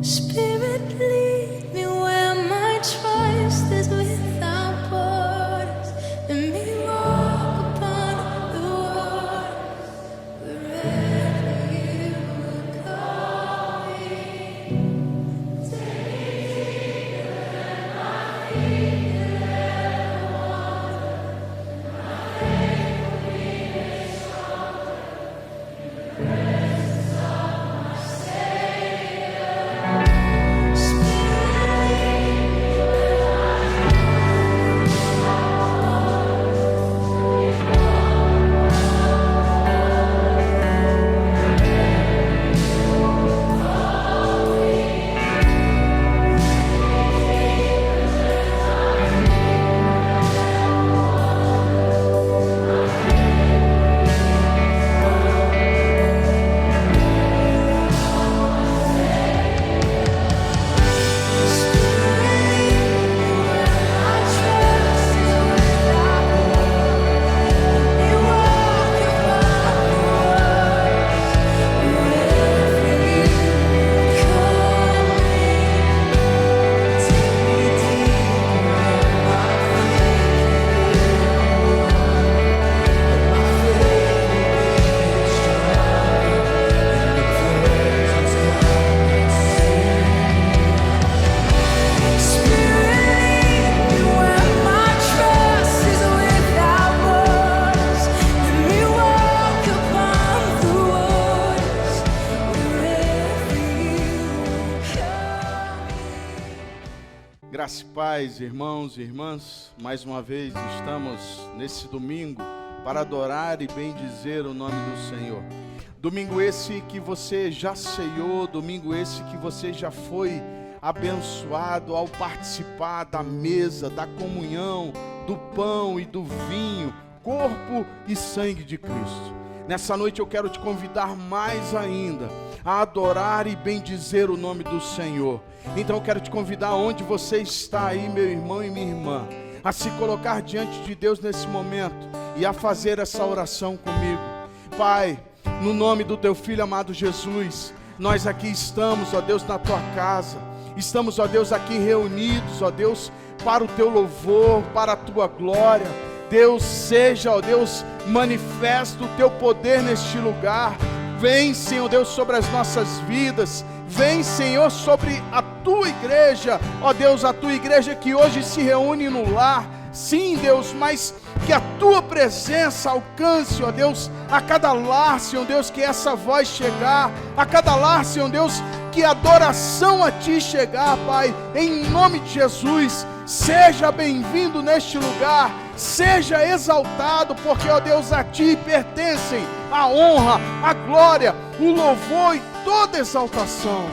Spirit, lead me where my trust is without borders. Let me walk upon the waters wherever you would call me. Take me deeper than my feet could ever wander. My faith will be made stronger in the presence of my Savior. Graça e paz, irmãos e irmãs, mais uma vez estamos nesse domingo para adorar e bendizer o nome do Senhor. Domingo esse que você já ceiou, domingo esse que você já foi abençoado ao participar da mesa, da comunhão, do pão e do vinho, corpo e sangue de Cristo. Nessa noite eu quero te convidar mais ainda a adorar e bendizer o nome do Senhor. Então eu quero te convidar, onde você está aí, meu irmão e minha irmã, a se colocar diante de Deus nesse momento e a fazer essa oração comigo. Pai, no nome do teu Filho amado Jesus, nós aqui estamos, ó Deus, na tua casa. Estamos, ó Deus, aqui reunidos, ó Deus, para o teu louvor, para a tua glória. Deus, seja, ó Deus, manifesta o teu poder neste lugar. Vem, Senhor Deus, sobre as nossas vidas. Vem, Senhor, sobre a tua igreja, ó Deus, a tua igreja que hoje se reúne no lar. Sim, Deus, mas que a tua presença alcance, ó Deus, a cada lar, Senhor Deus, que essa voz chegar, a cada lar, Senhor Deus, que a adoração a ti chegar, Pai, em nome de Jesus. Seja bem-vindo neste lugar, seja exaltado, porque, ó Deus, a ti pertencem a honra, a glória, o louvor e toda exaltação.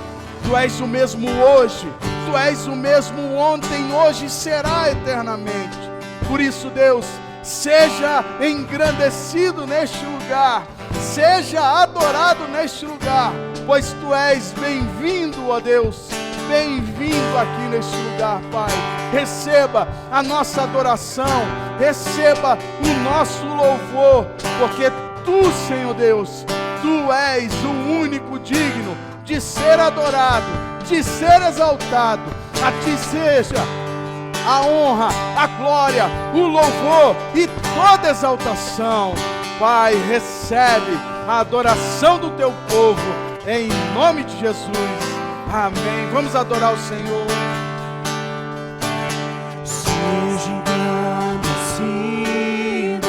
Tu és o mesmo hoje, tu és o mesmo ontem, hoje e será eternamente. Por isso, Deus, seja engrandecido neste lugar, seja adorado neste lugar, pois tu és bem-vindo, ó Deus, bem-vindo aqui neste lugar, Pai. Receba a nossa adoração, receba o nosso louvor, porque tu, Senhor Deus, tu és o único digno de ser adorado, de ser exaltado. A ti seja a honra, a glória, o louvor e toda exaltação. Pai, recebe a adoração do teu povo, em nome de Jesus. Amém. Vamos adorar o Senhor. Seja engrandecido,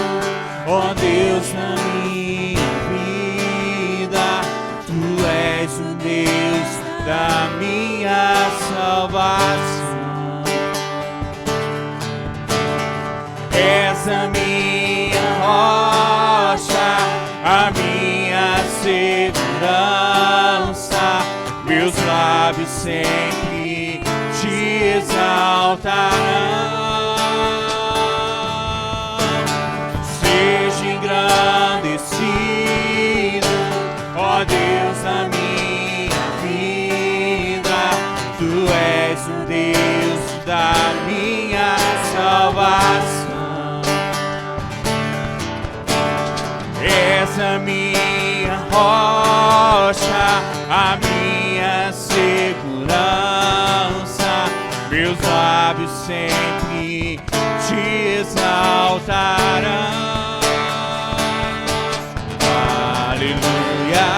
ó Deus, na minha vida. Tu és o Deus da minha salvação. És a minha rocha, a minha segurança. Meus lábios sempre te exaltarão. Seja engrandecido, ó Deus, na minha vida. Tu és o Deus da minha salvação. És a minha rocha, a minha segurança. lábios sempre te exaltarão. Aleluia,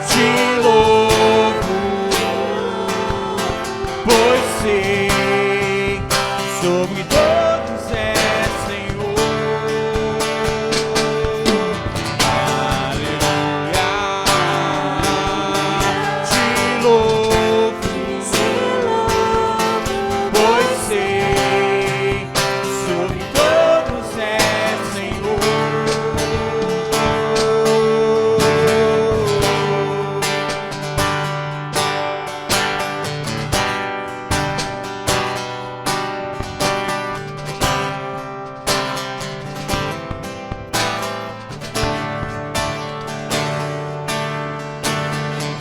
te louvo, pois sei sobre todos é Senhor. Aleluia, te louvo, pois sei sobre todos é Senhor.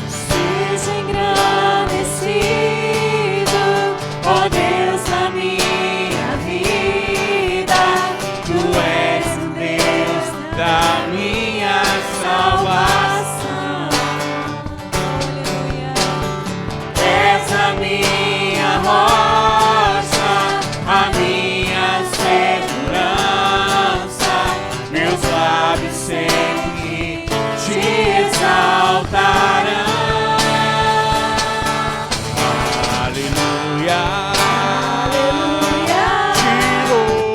Seja engrandecido, ó Deus, na minha vida. Tu és o Deus da minha salvação. És a minha rocha, a minha segurança. Meus lábios sempre te exaltarão. Aleluia, te louvo,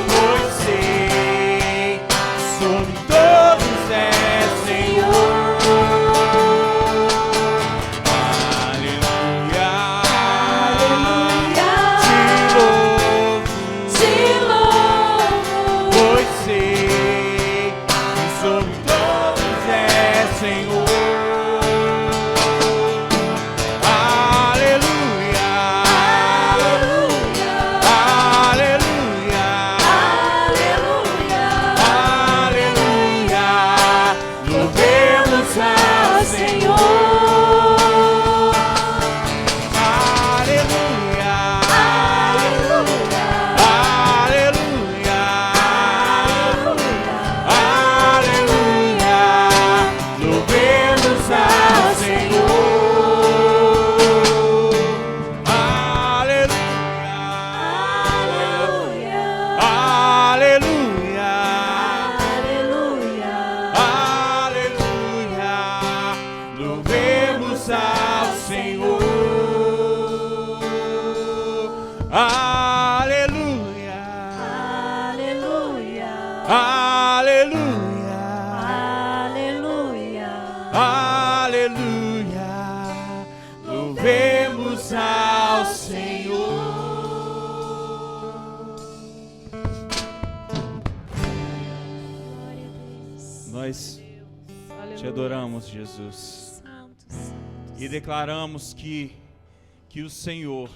pois sei sobre todos é Senhor. Aleluia, te louvo, pois sei sobre todos é Senhor. Aleluia, aleluia, aleluia, louvemos ao Senhor. Aleluia, aleluia, aleluia, louvemos ao Senhor. Aleluia, aleluia, aleluia, louvemos ao Senhor. Aleluia, aleluia, louvemos ao Senhor. Nós te adoramos, Jesus, e declaramos que o Senhor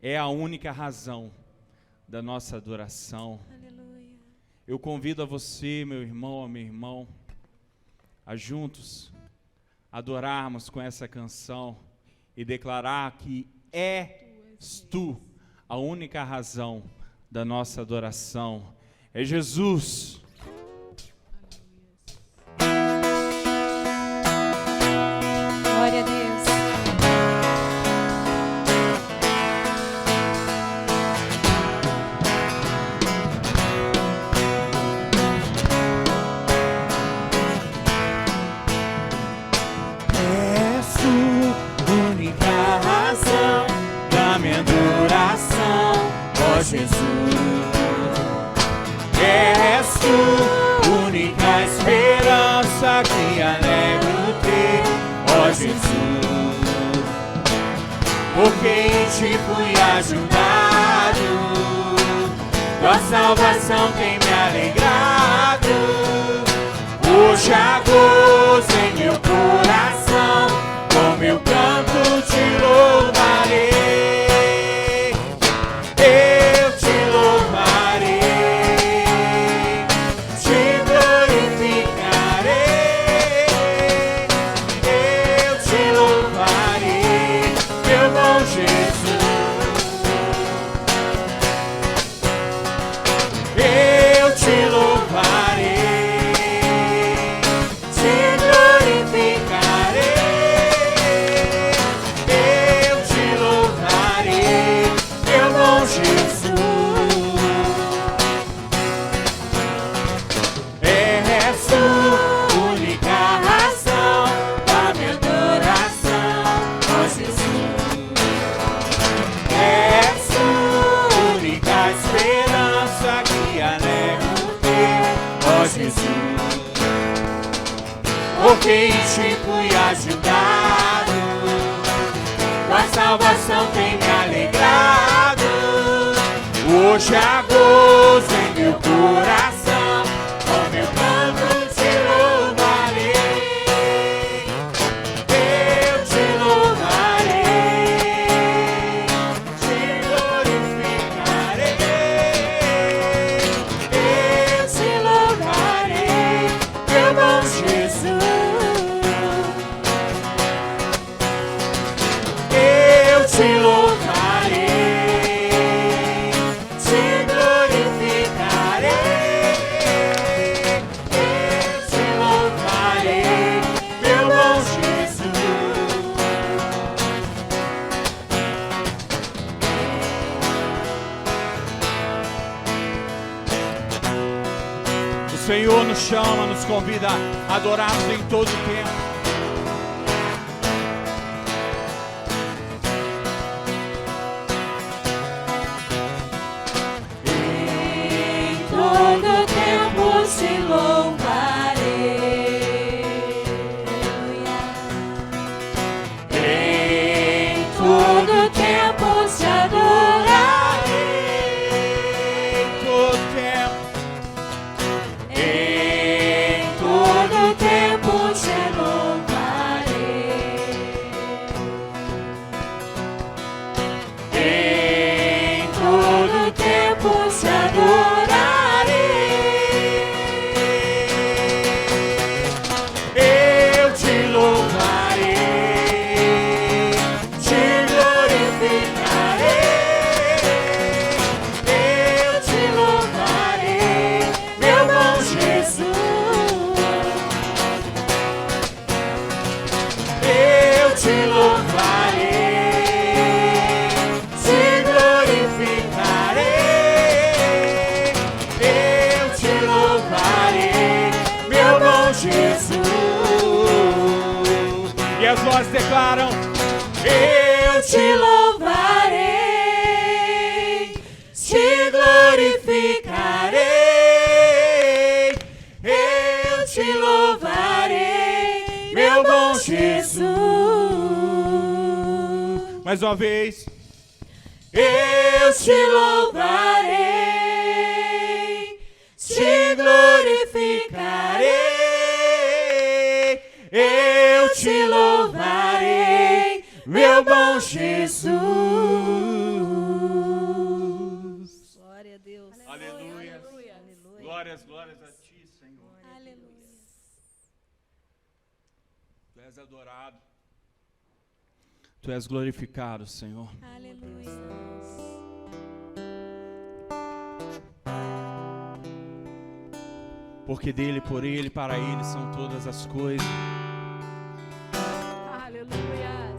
é a única razão da nossa adoração. Eu convido a você, meu irmão, meu irmão, a juntos adorarmos com essa canção e declarar que és tu a única razão da nossa adoração. É Jesus. Glória a Deus. És tu única razão da minha adoração, ó Jesus. És tu única esperança que alegro ter, ó Jesus. Porque em ti fui ajudado, tua salvação tem me alegrado. Hoje há gozo em meu coração, com meu canto te louvarei. Eu te louvarei, te glorificarei. Eu te louvarei, meu bom Jesus. Eu te louvarei. porque em ti fui ajudado. Tua salvação tem me alegrado. Hoje há gozo em meu coração, com meu canto te louvarei. Eu te louvarei, te glorificarei. Eu te louvarei, meu bom Jesus. Eu te louvarei, te glorificarei. Eu te louvarei, meu bom Jesus. O Senhor nos chama, nos convida a adorarmos em todo o tempo. Em todo tempo te louvarei. Em todo tempo te adorarei. Todo tempo, Em todo tempo te louvarei. Em todo tempo te adorarei. eu te louvarei, te glorificarei. Eu te louvarei, meu bom Jesus. Eu te louvarei, te glorificarei. Eu te louvarei, meu bom Jesus. E as vozes declaram: eu Te louvarei, te glorificarei. Eu te louvarei, meu bom Jesus. Mais uma vez. Eu te louvarei, te glorificarei. Eu te louvarei, meu bom Jesus. Glória a Deus. Aleluia. Glórias, glórias a ti, Senhor. Aleluia. Tu és adorado. Tu és glorificado, Senhor. Aleluia. Porque dele, por ele, para ele são todas as coisas. Aleluia.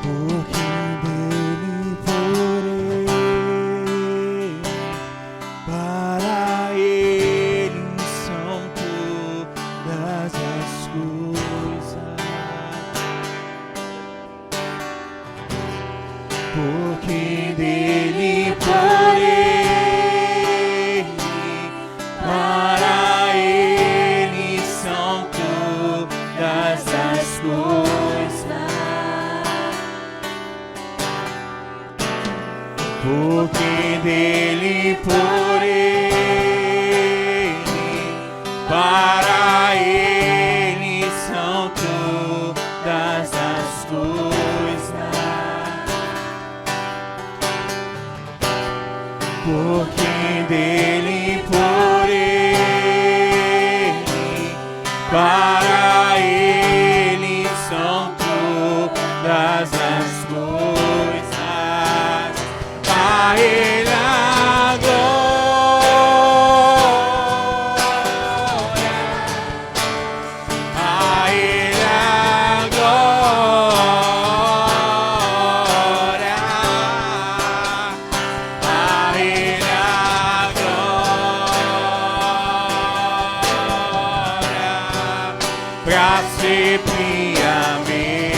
Porque dele, por ele, para ele são todas as coisas. Porque dele, por ele, para ele são todas as coisas. Porque dele, por ele, para ele são todas as coisas. Porque dele, por ele, para ele são todas as coisas. A ele a glória, a ele a glória, a ele a glória. sempre. Amém.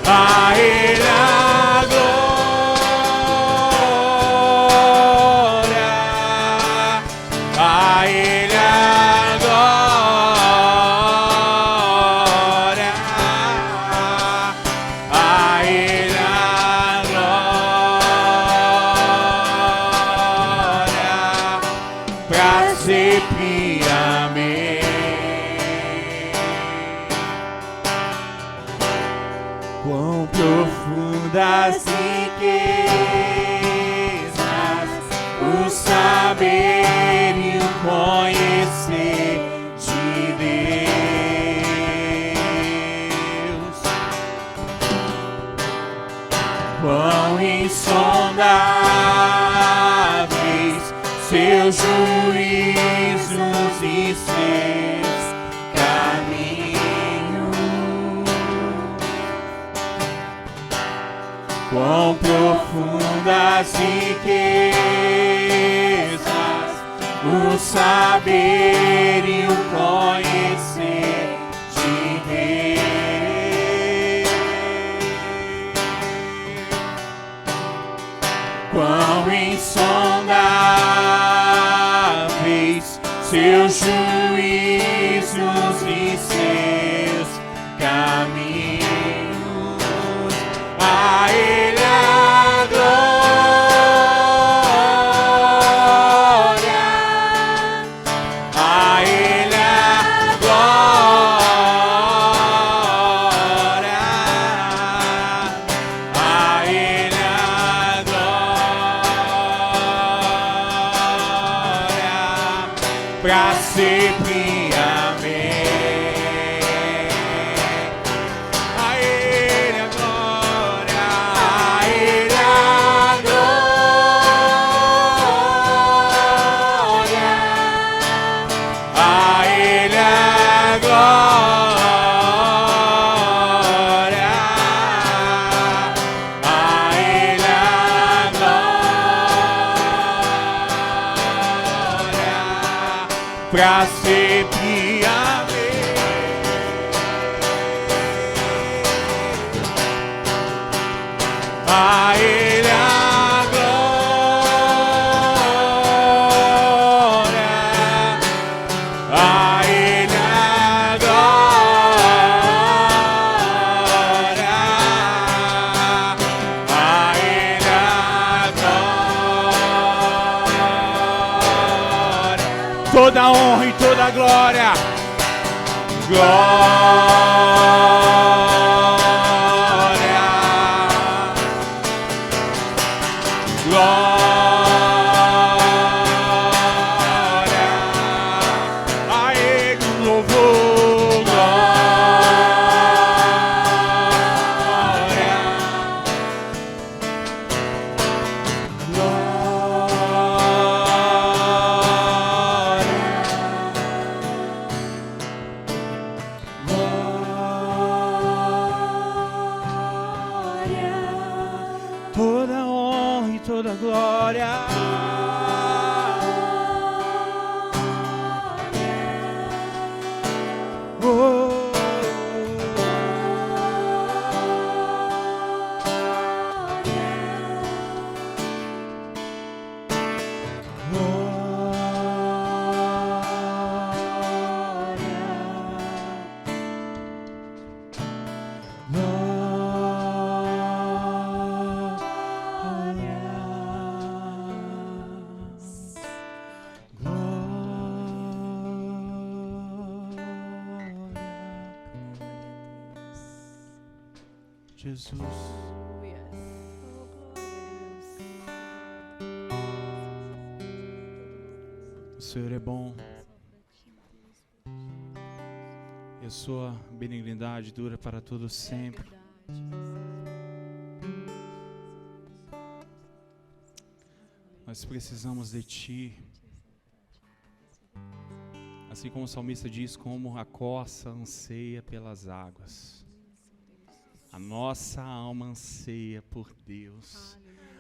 A Ele a glória, a Ele a glória, a Ele a glória, pra sempre. Amém. Quão profundas riquezas o saber e o conhecer de Deus. Quão insondáveis seus juízos e seus caminhos. Quão profundas riquezas o saber e o conhecer de Deus. Quão insondáveis seus juízos e seus caminhos. A Ele a glória, a Ele a glória, a Ele a glória, pra sempre. Amém. A Ele a glória, a Ele a glória, a Ele a glória, a Ele a glória, pra sempre. Amém. A Ele a glória, a Ele a glória, a Ele a glória, toda a honra e toda a glória. Glória, a Ele o louvor. Toda a honra e toda a glória. Jesus, o Senhor é bom e a sua benignidade dura para todo sempre. Nós precisamos de Ti. Assim como o salmista diz, como a corça anseia pelas águas. A nossa alma anseia por Deus.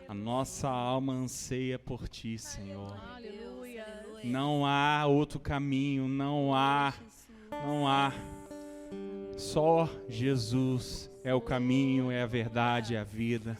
A nossa alma anseia por Ti, Senhor. Aleluia. Não há outro caminho, não há. Só Jesus é o caminho, é a verdade, é a vida.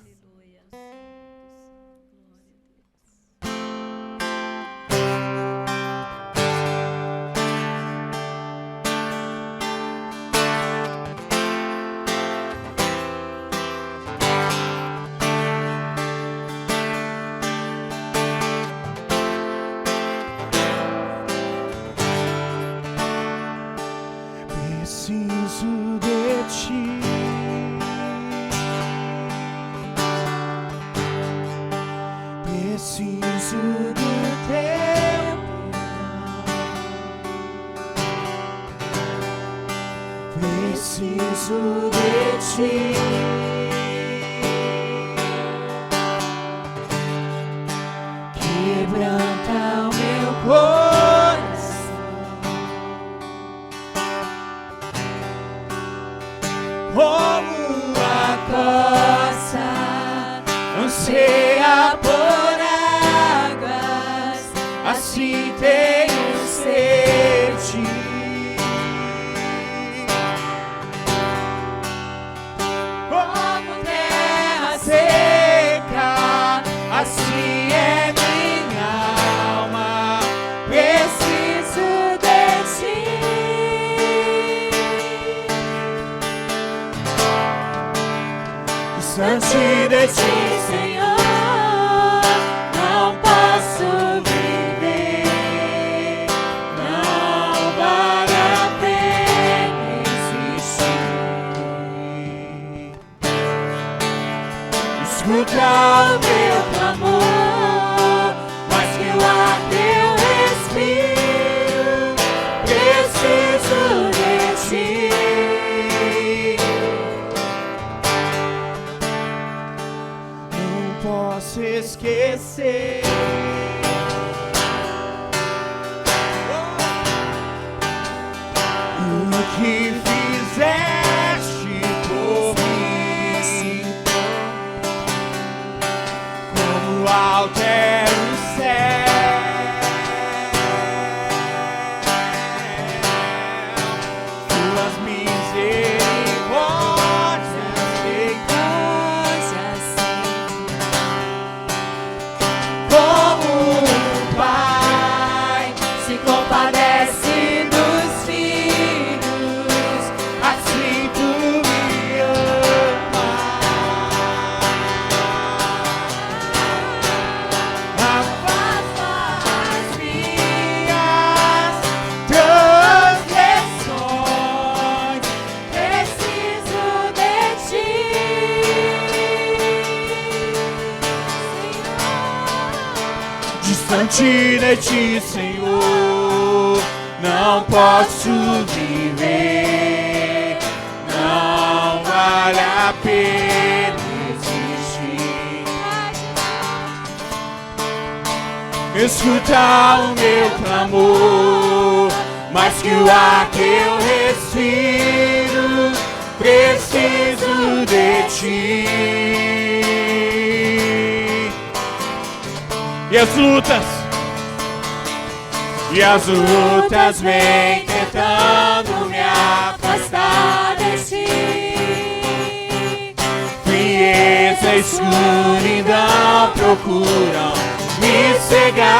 Preciso de ti. Preciso do teu perdão. Preciso de ti. Quebranta o meu coração. Como a costa anseia por águas, assim tenho sede. Como terra seca, assim é minha alma. Preciso de ti. Distante de ti, Senhor, não posso viver. Não vale a pena existir. Escuta o meu clamor, mas que o ar que eu respiro. Preciso de ti. Posso esquecer o que fizeste por mim, como altera o céu, tuas misericórdias como um pai se compadece dos filhos, assim tu me amas. Afasta as minhas transgressões, preciso de ti. Distante de ti, Senhor, não posso viver. Não vale a pena existir. Escuta o meu clamor, mais que o ar que eu respiro. Preciso de ti. E as lutas vêm tentando me afastar de ti. Frieza e escuridão procuram me cegar,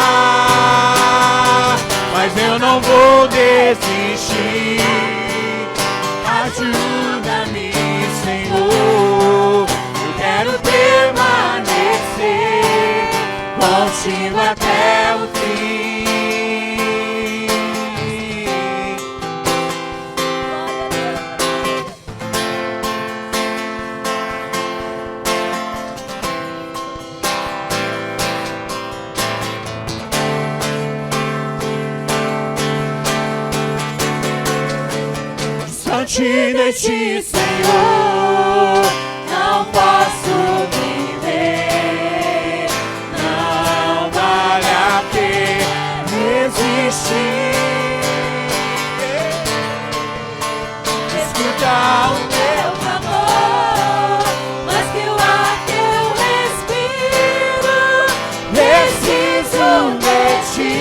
mas eu não vou desistir. Ajuda-me, Senhor, eu quero permanecer contigo até o fim. Distante de ti, Senhor, não posso viver. Não vale a pena existir. Escuta o meu clamor, mas que o ar que eu respiro. Preciso de ti.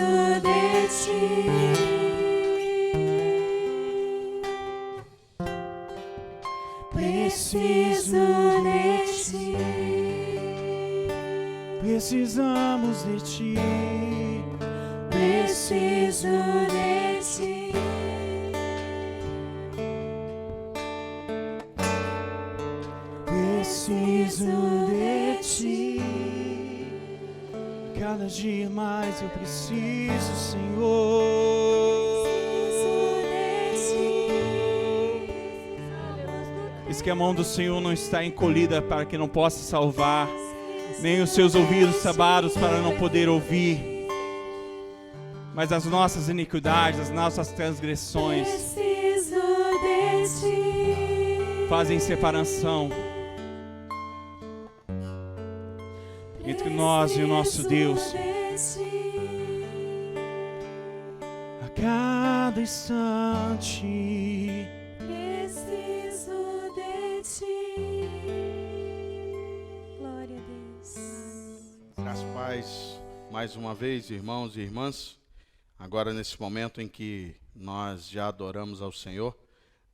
de ti. Preciso de ti. Precisamos de ti. Preciso de ti. Preciso de ti. Cada dia mais eu preciso, Senhor. Diz que a mão do Senhor não está encolhida para que não possa salvar, nem os seus ouvidos tapados para não poder ouvir. Mas as nossas iniquidades, as nossas transgressões fazem separação entre nós e o nosso Deus. A cada instante Preciso de ti. Glória a Deus. Graças a paz, mais uma vez, irmãos e irmãs. Agora, nesse momento em que nós já adoramos ao Senhor,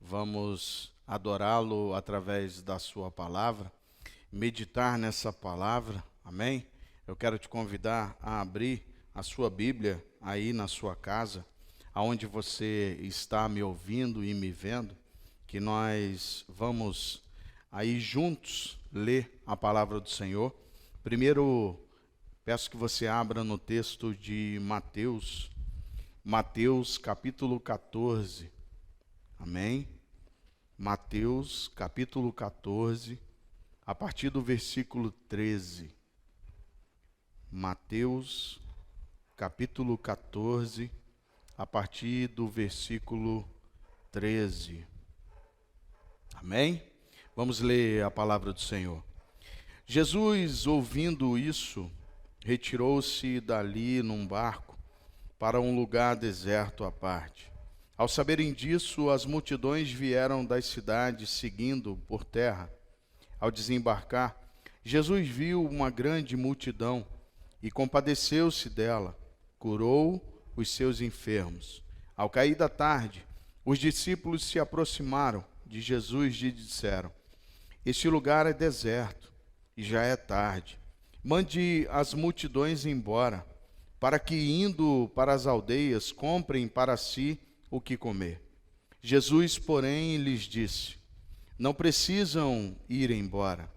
vamos adorá-lo através da sua palavra, meditar nessa palavra, amém? Eu quero te convidar a abrir a sua Bíblia aí na sua casa, aonde você está me ouvindo e me vendo, que nós vamos aí juntos ler a palavra do Senhor. Primeiro, peço que você abra no texto de Mateus capítulo 14, amém? Mateus capítulo 14, a partir do versículo 13. Mateus capítulo 14, a partir do versículo 13. Amém? Vamos ler a palavra do Senhor. Jesus, ouvindo isso, retirou-se dali num barco para um lugar deserto à parte. Ao saberem disso, as multidões vieram das cidades seguindo por terra. Ao desembarcar, Jesus viu uma grande multidão e compadeceu-se dela, curou os seus enfermos. Ao cair da tarde, os discípulos se aproximaram de Jesus e disseram: este lugar é deserto e já é tarde. Mande as multidões embora, para que, indo para as aldeias, comprem para si o que comer. Jesus, porém, lhes disse: não precisam ir embora.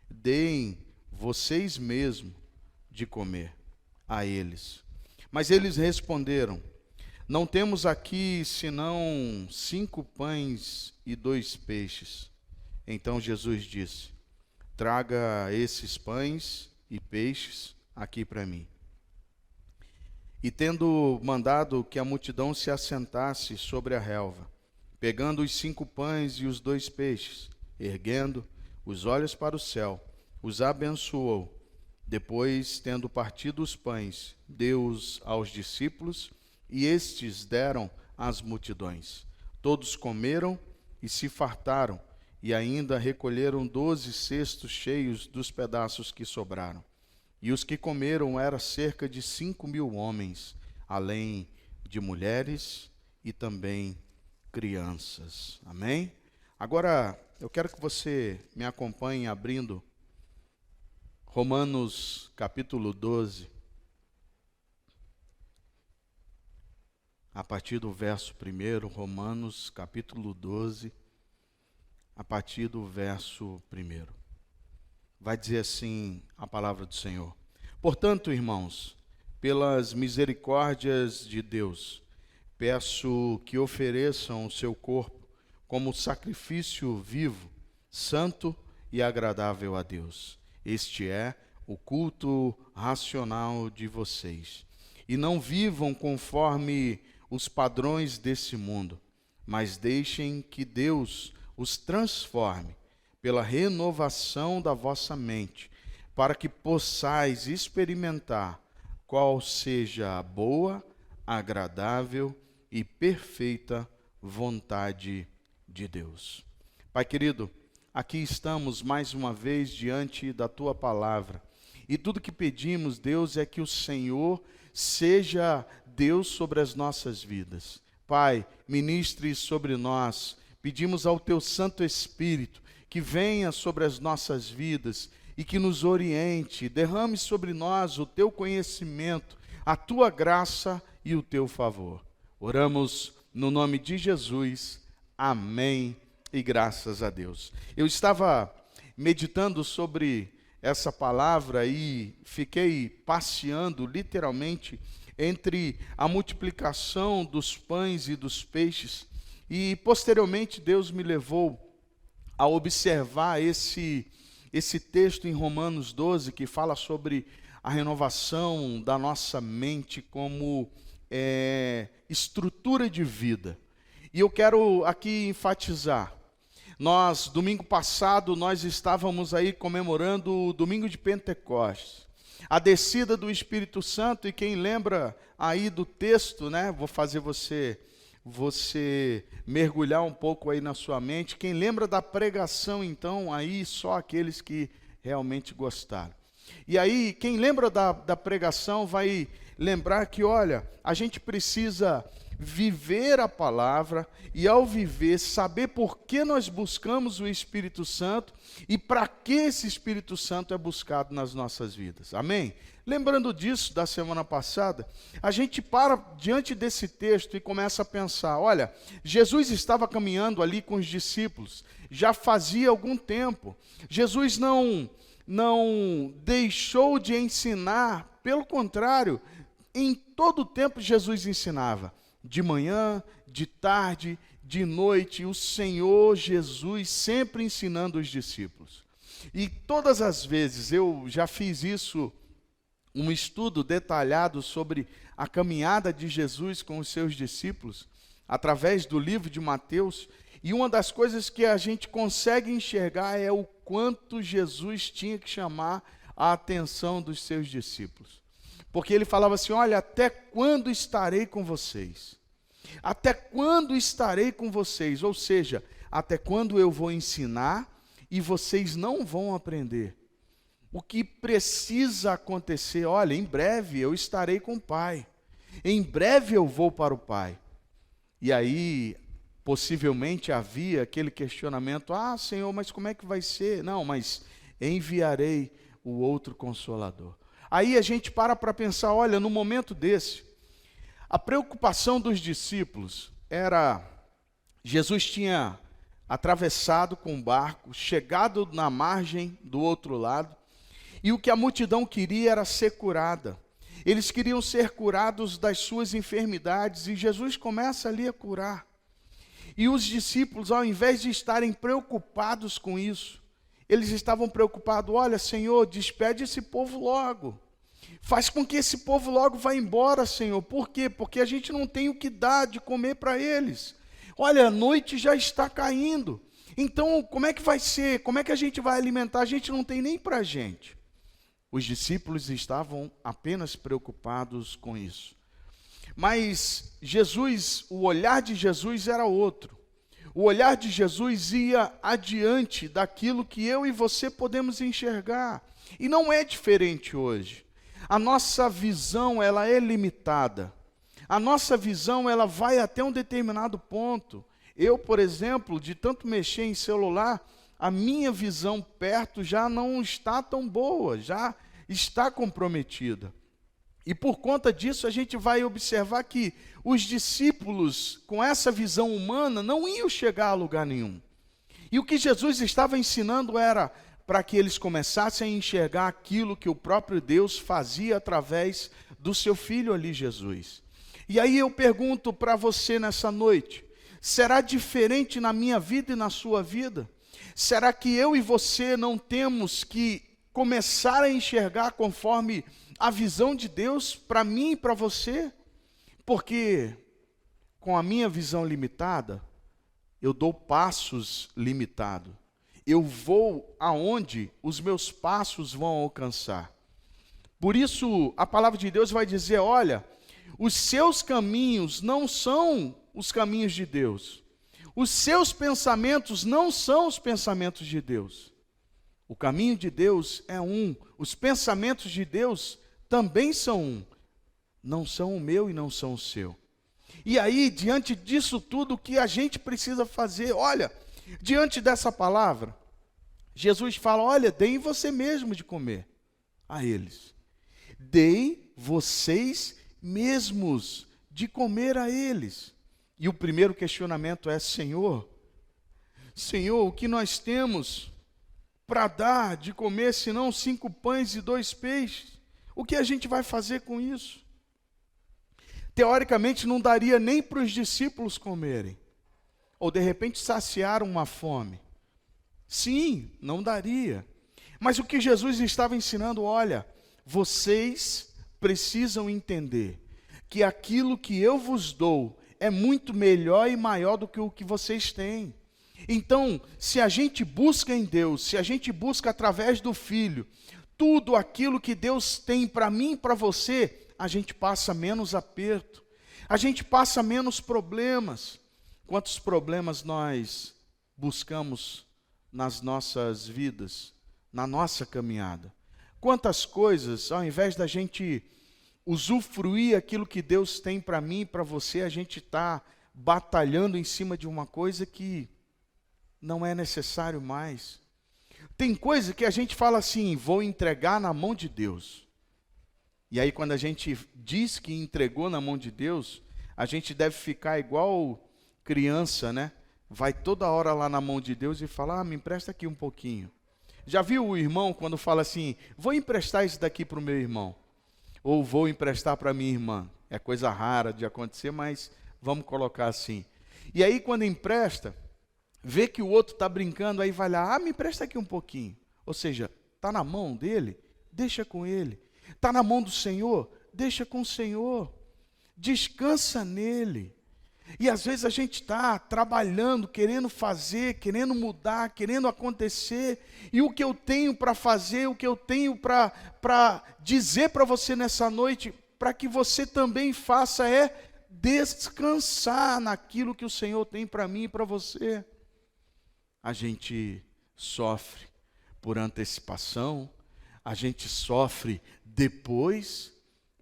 Deem vocês mesmos de comer a eles. Mas eles responderam: não temos aqui senão 5 pães e 2 peixes. Então Jesus disse: traga esses pães e peixes aqui para mim. E tendo mandado que a multidão se assentasse sobre a relva, pegando os 5 pães e os 2 peixes, erguendo os olhos para o céu, os abençoou. Depois, tendo partido os pães, deu-os aos discípulos, e estes deram às multidões. Todos comeram e se fartaram, e ainda recolheram 12 cestos cheios dos pedaços que sobraram. E os que comeram eram cerca de 5.000 homens, além de mulheres e também crianças. Amém? Agora, eu quero que você me acompanhe abrindo Romanos capítulo 12, a partir do verso 1, Romanos capítulo 12, a partir do verso 1. Vai dizer assim a palavra do Senhor: portanto, irmãos, pelas misericórdias de Deus, peço que ofereçam o seu corpo como sacrifício vivo, santo e agradável a Deus. Este é o culto racional de vocês. E não vivam conforme os padrões desse mundo, mas deixem que Deus os transforme pela renovação da vossa mente, para que possais experimentar qual seja a boa, agradável e perfeita vontade de Deus. Pai querido, aqui estamos mais uma vez diante da Tua palavra, e tudo que pedimos, Deus, é que o Senhor seja Deus sobre as nossas vidas. Pai, ministre sobre nós. Pedimos ao Teu Santo Espírito que venha sobre as nossas vidas e que nos oriente, derrame sobre nós o Teu conhecimento, a Tua graça e o Teu favor. Oramos no nome de Jesus. Amém e graças a Deus. Eu estava meditando sobre essa palavra e fiquei passeando literalmente entre a multiplicação dos pães e dos peixes, e posteriormente Deus me levou a observar esse texto em Romanos 12, que fala sobre a renovação da nossa mente como estrutura de vida. E eu quero aqui enfatizar, domingo passado, nós estávamos aí comemorando o domingo de Pentecostes, a descida do Espírito Santo, e quem lembra aí do texto, né? Vou fazer você mergulhar um pouco aí na sua mente. Quem lembra da pregação, então, aí só aqueles que realmente gostaram. E aí, quem lembra da pregação vai lembrar que, olha, a gente precisa viver a palavra e, ao viver, saber por que nós buscamos o Espírito Santo e para que esse Espírito Santo é buscado nas nossas vidas. Amém? Lembrando disso, da semana passada, a gente para diante desse texto e começa a pensar, olha, Jesus estava caminhando ali com os discípulos, já fazia algum tempo. Jesus não deixou de ensinar, pelo contrário, em todo o tempo Jesus ensinava. De manhã, de tarde, de noite, o Senhor Jesus sempre ensinando os discípulos. E todas as vezes, eu já fiz isso, um estudo detalhado sobre a caminhada de Jesus com os seus discípulos, através do livro de Mateus, e uma das coisas que a gente consegue enxergar é o quanto Jesus tinha que chamar a atenção dos seus discípulos. Porque ele falava assim, olha, até quando estarei com vocês? Até quando estarei com vocês? Ou seja, até quando eu vou ensinar e vocês não vão aprender? O que precisa acontecer? Olha, em breve eu estarei com o Pai. Em breve eu vou para o Pai. E aí, possivelmente havia aquele questionamento, Senhor, mas como é que vai ser? Não, mas enviarei o outro Consolador. Aí a gente para pensar, olha, no momento desse, a preocupação dos discípulos era, Jesus tinha atravessado com o barco, chegado na margem do outro lado, e o que a multidão queria era ser curada. Eles queriam ser curados das suas enfermidades, e Jesus começa ali a curar. E os discípulos, ao invés de estarem preocupados com isso, eles estavam preocupados, olha, Senhor, despede esse povo logo. Faz com que esse povo logo vá embora, Senhor. Por quê? Porque a gente não tem o que dar de comer para eles. Olha, a noite já está caindo. Então, como é que vai ser? Como é que a gente vai alimentar? A gente não tem nem para a gente. Os discípulos estavam apenas preocupados com isso. Mas Jesus, o olhar de Jesus era outro. O olhar de Jesus ia adiante daquilo que eu e você podemos enxergar. E não é diferente hoje. A nossa visão, ela é limitada. A nossa visão, ela vai até um determinado ponto. Eu, por exemplo, de tanto mexer em celular, a minha visão perto já não está tão boa, já está comprometida. E por conta disso, a gente vai observar que os discípulos, com essa visão humana, não iam chegar a lugar nenhum. E o que Jesus estava ensinando era para que eles começassem a enxergar aquilo que o próprio Deus fazia através do seu Filho ali, Jesus. E aí eu pergunto para você nessa noite, será diferente na minha vida e na sua vida? Será que eu e você não temos que começar a enxergar conforme a visão de Deus para mim e para você? Porque com a minha visão limitada, eu dou passos limitados. Eu vou aonde os meus passos vão alcançar. Por isso, a palavra de Deus vai dizer, olha, os seus caminhos não são os caminhos de Deus. Os seus pensamentos não são os pensamentos de Deus. O caminho de Deus é um. Os pensamentos de Deus também são um. não são o meu e não são o seu. E aí, diante disso tudo, o que a gente precisa fazer? Olha, diante dessa palavra, Jesus fala, olha, deem você mesmo de comer a eles. Deem vocês mesmos de comer a eles. E o primeiro questionamento é, Senhor, o que nós temos para dar de comer, senão 5 pães e 2 peixes? O que a gente vai fazer com isso? Teoricamente não daria nem para os discípulos comerem, ou de repente saciar uma fome. Sim, não daria. Mas o que Jesus estava ensinando, olha, vocês precisam entender que aquilo que eu vos dou é muito melhor e maior do que o que vocês têm. Então, se a gente busca em Deus, se a gente busca através do Filho, tudo aquilo que Deus tem para mim e para você, a gente passa menos aperto, a gente passa menos problemas. Quantos problemas nós buscamos nas nossas vidas, na nossa caminhada? Quantas coisas, ao invés da gente usufruir aquilo que Deus tem para mim e para você, a gente está batalhando em cima de uma coisa que não é necessário mais. Tem coisa que a gente fala assim, vou entregar na mão de Deus. E aí quando a gente diz que entregou na mão de Deus, a gente deve ficar igual criança, né? Vai toda hora lá na mão de Deus e fala, me empresta aqui um pouquinho. Já viu o irmão quando fala assim, vou emprestar isso daqui para o meu irmão? Ou vou emprestar para minha irmã? É coisa rara de acontecer, mas vamos colocar assim. E aí quando empresta, vê que o outro está brincando, aí vai lá, me empresta aqui um pouquinho. Ou seja, está na mão dele, deixa com ele. Está na mão do Senhor, deixa com o Senhor. Descansa nele. E às vezes a gente está trabalhando, querendo fazer, querendo mudar, querendo acontecer. E o que eu tenho para fazer, o que eu tenho para dizer para você nessa noite, para que você também faça, é descansar naquilo que o Senhor tem para mim e para você. A gente sofre por antecipação, a gente sofre depois.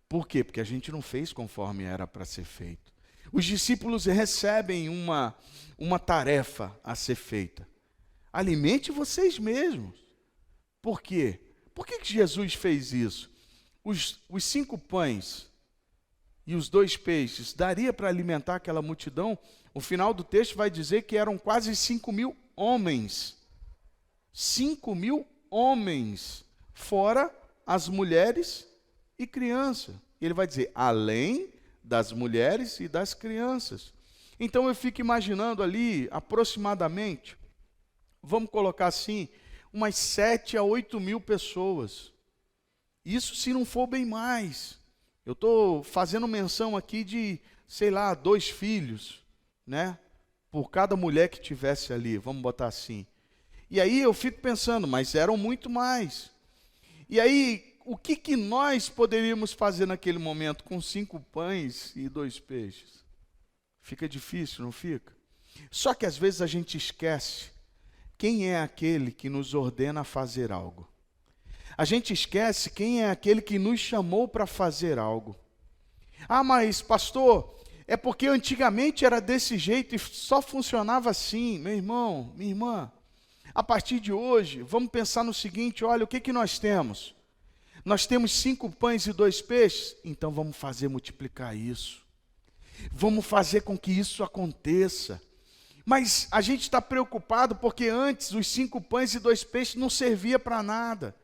Por quê? Porque a gente não fez conforme era para ser feito. Os discípulos recebem uma tarefa a ser feita. Alimente vocês mesmos. Por quê? Por que Jesus fez isso? Os 5 pães e os 2 peixes daria para alimentar aquela multidão? O final do texto vai dizer que eram quase 5.000 homens. 5.000 homens, fora as mulheres e crianças. Ele vai dizer, além das mulheres e das crianças. Então eu fico imaginando ali, aproximadamente, vamos colocar assim, umas 7 a 8.000 pessoas. Isso se não for bem mais. Eu estou fazendo menção aqui de, 2 filhos, né? Por cada mulher que tivesse ali, vamos botar assim. E aí eu fico pensando, mas eram muito mais. E aí, o que nós poderíamos fazer naquele momento com 5 pães e 2 peixes? Fica difícil, não fica? Só que às vezes a gente esquece quem é aquele que nos ordena a fazer algo. A gente esquece quem é aquele que nos chamou para fazer algo. Ah, mas pastor, é porque antigamente era desse jeito e só funcionava assim. Meu irmão, minha irmã, a partir de hoje, vamos pensar no seguinte, olha, o que nós temos? Nós temos 5 pães e 2 peixes, então vamos fazer multiplicar isso. Vamos fazer com que isso aconteça. Mas a gente está preocupado porque antes os 5 pães e 2 peixes não servia para nada.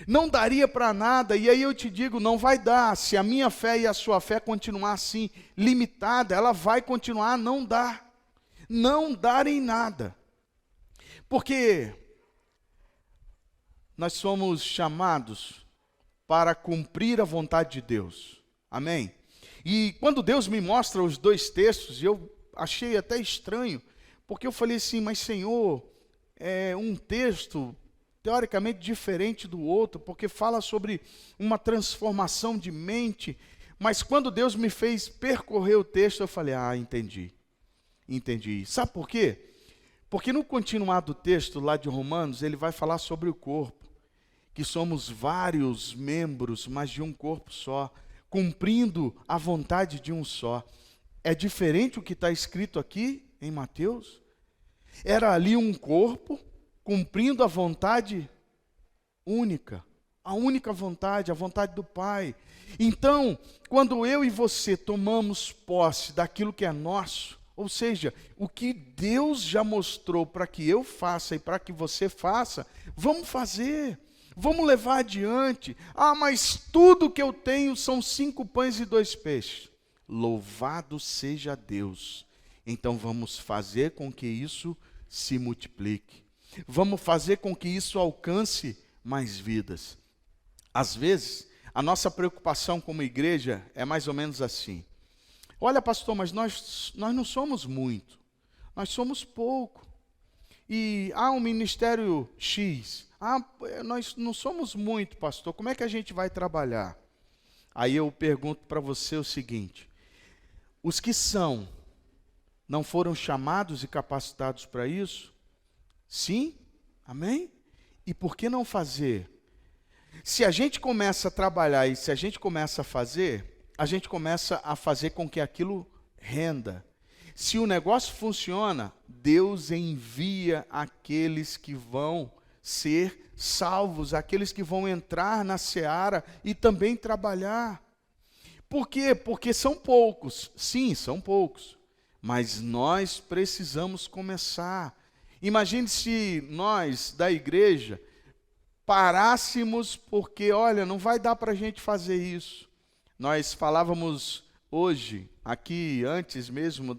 Não daria para nada, e aí eu te digo, não vai dar. Se a minha fé e a sua fé continuar assim, limitada, ela vai continuar a não dar. Não dar em nada. Porque nós somos chamados para cumprir a vontade de Deus. Amém? E quando Deus me mostra os 2 textos, eu achei até estranho, porque eu falei assim, mas Senhor, é um texto teoricamente diferente do outro, porque fala sobre uma transformação de mente, mas quando Deus me fez percorrer o texto, eu falei, entendi. Sabe por quê? Porque no continuar do texto lá de Romanos, ele vai falar sobre o corpo, que somos vários membros, mas de um corpo só, cumprindo a vontade de um só. É diferente o que está escrito aqui em Mateus? Era ali um corpo cumprindo a vontade única, a única vontade, a vontade do Pai. Então, quando eu e você tomamos posse daquilo que é nosso, ou seja, o que Deus já mostrou para que eu faça e para que você faça, vamos fazer, vamos levar adiante. Ah, mas tudo que eu tenho são 5 pães e 2 peixes. Louvado seja Deus. Então vamos fazer com que isso se multiplique. Vamos fazer com que isso alcance mais vidas. Às vezes, a nossa preocupação como igreja é mais ou menos assim. Olha, pastor, mas nós não somos muito. Nós somos pouco. E há um ministério X. Nós não somos muito, pastor. Como é que a gente vai trabalhar? Aí eu pergunto para você o seguinte. Os que são, não foram chamados e capacitados para isso? Sim? Amém? E por que não fazer? Se a gente começa a trabalhar e se a gente começa a gente começa a fazer com que aquilo renda. Se o negócio funciona, Deus envia aqueles que vão ser salvos, aqueles que vão entrar na seara e também trabalhar. Por quê? Porque são poucos. Sim, são poucos. Mas nós precisamos começar. Imagine se nós, da igreja, parássemos porque, olha, não vai dar para a gente fazer isso. Nós falávamos hoje, aqui, antes mesmo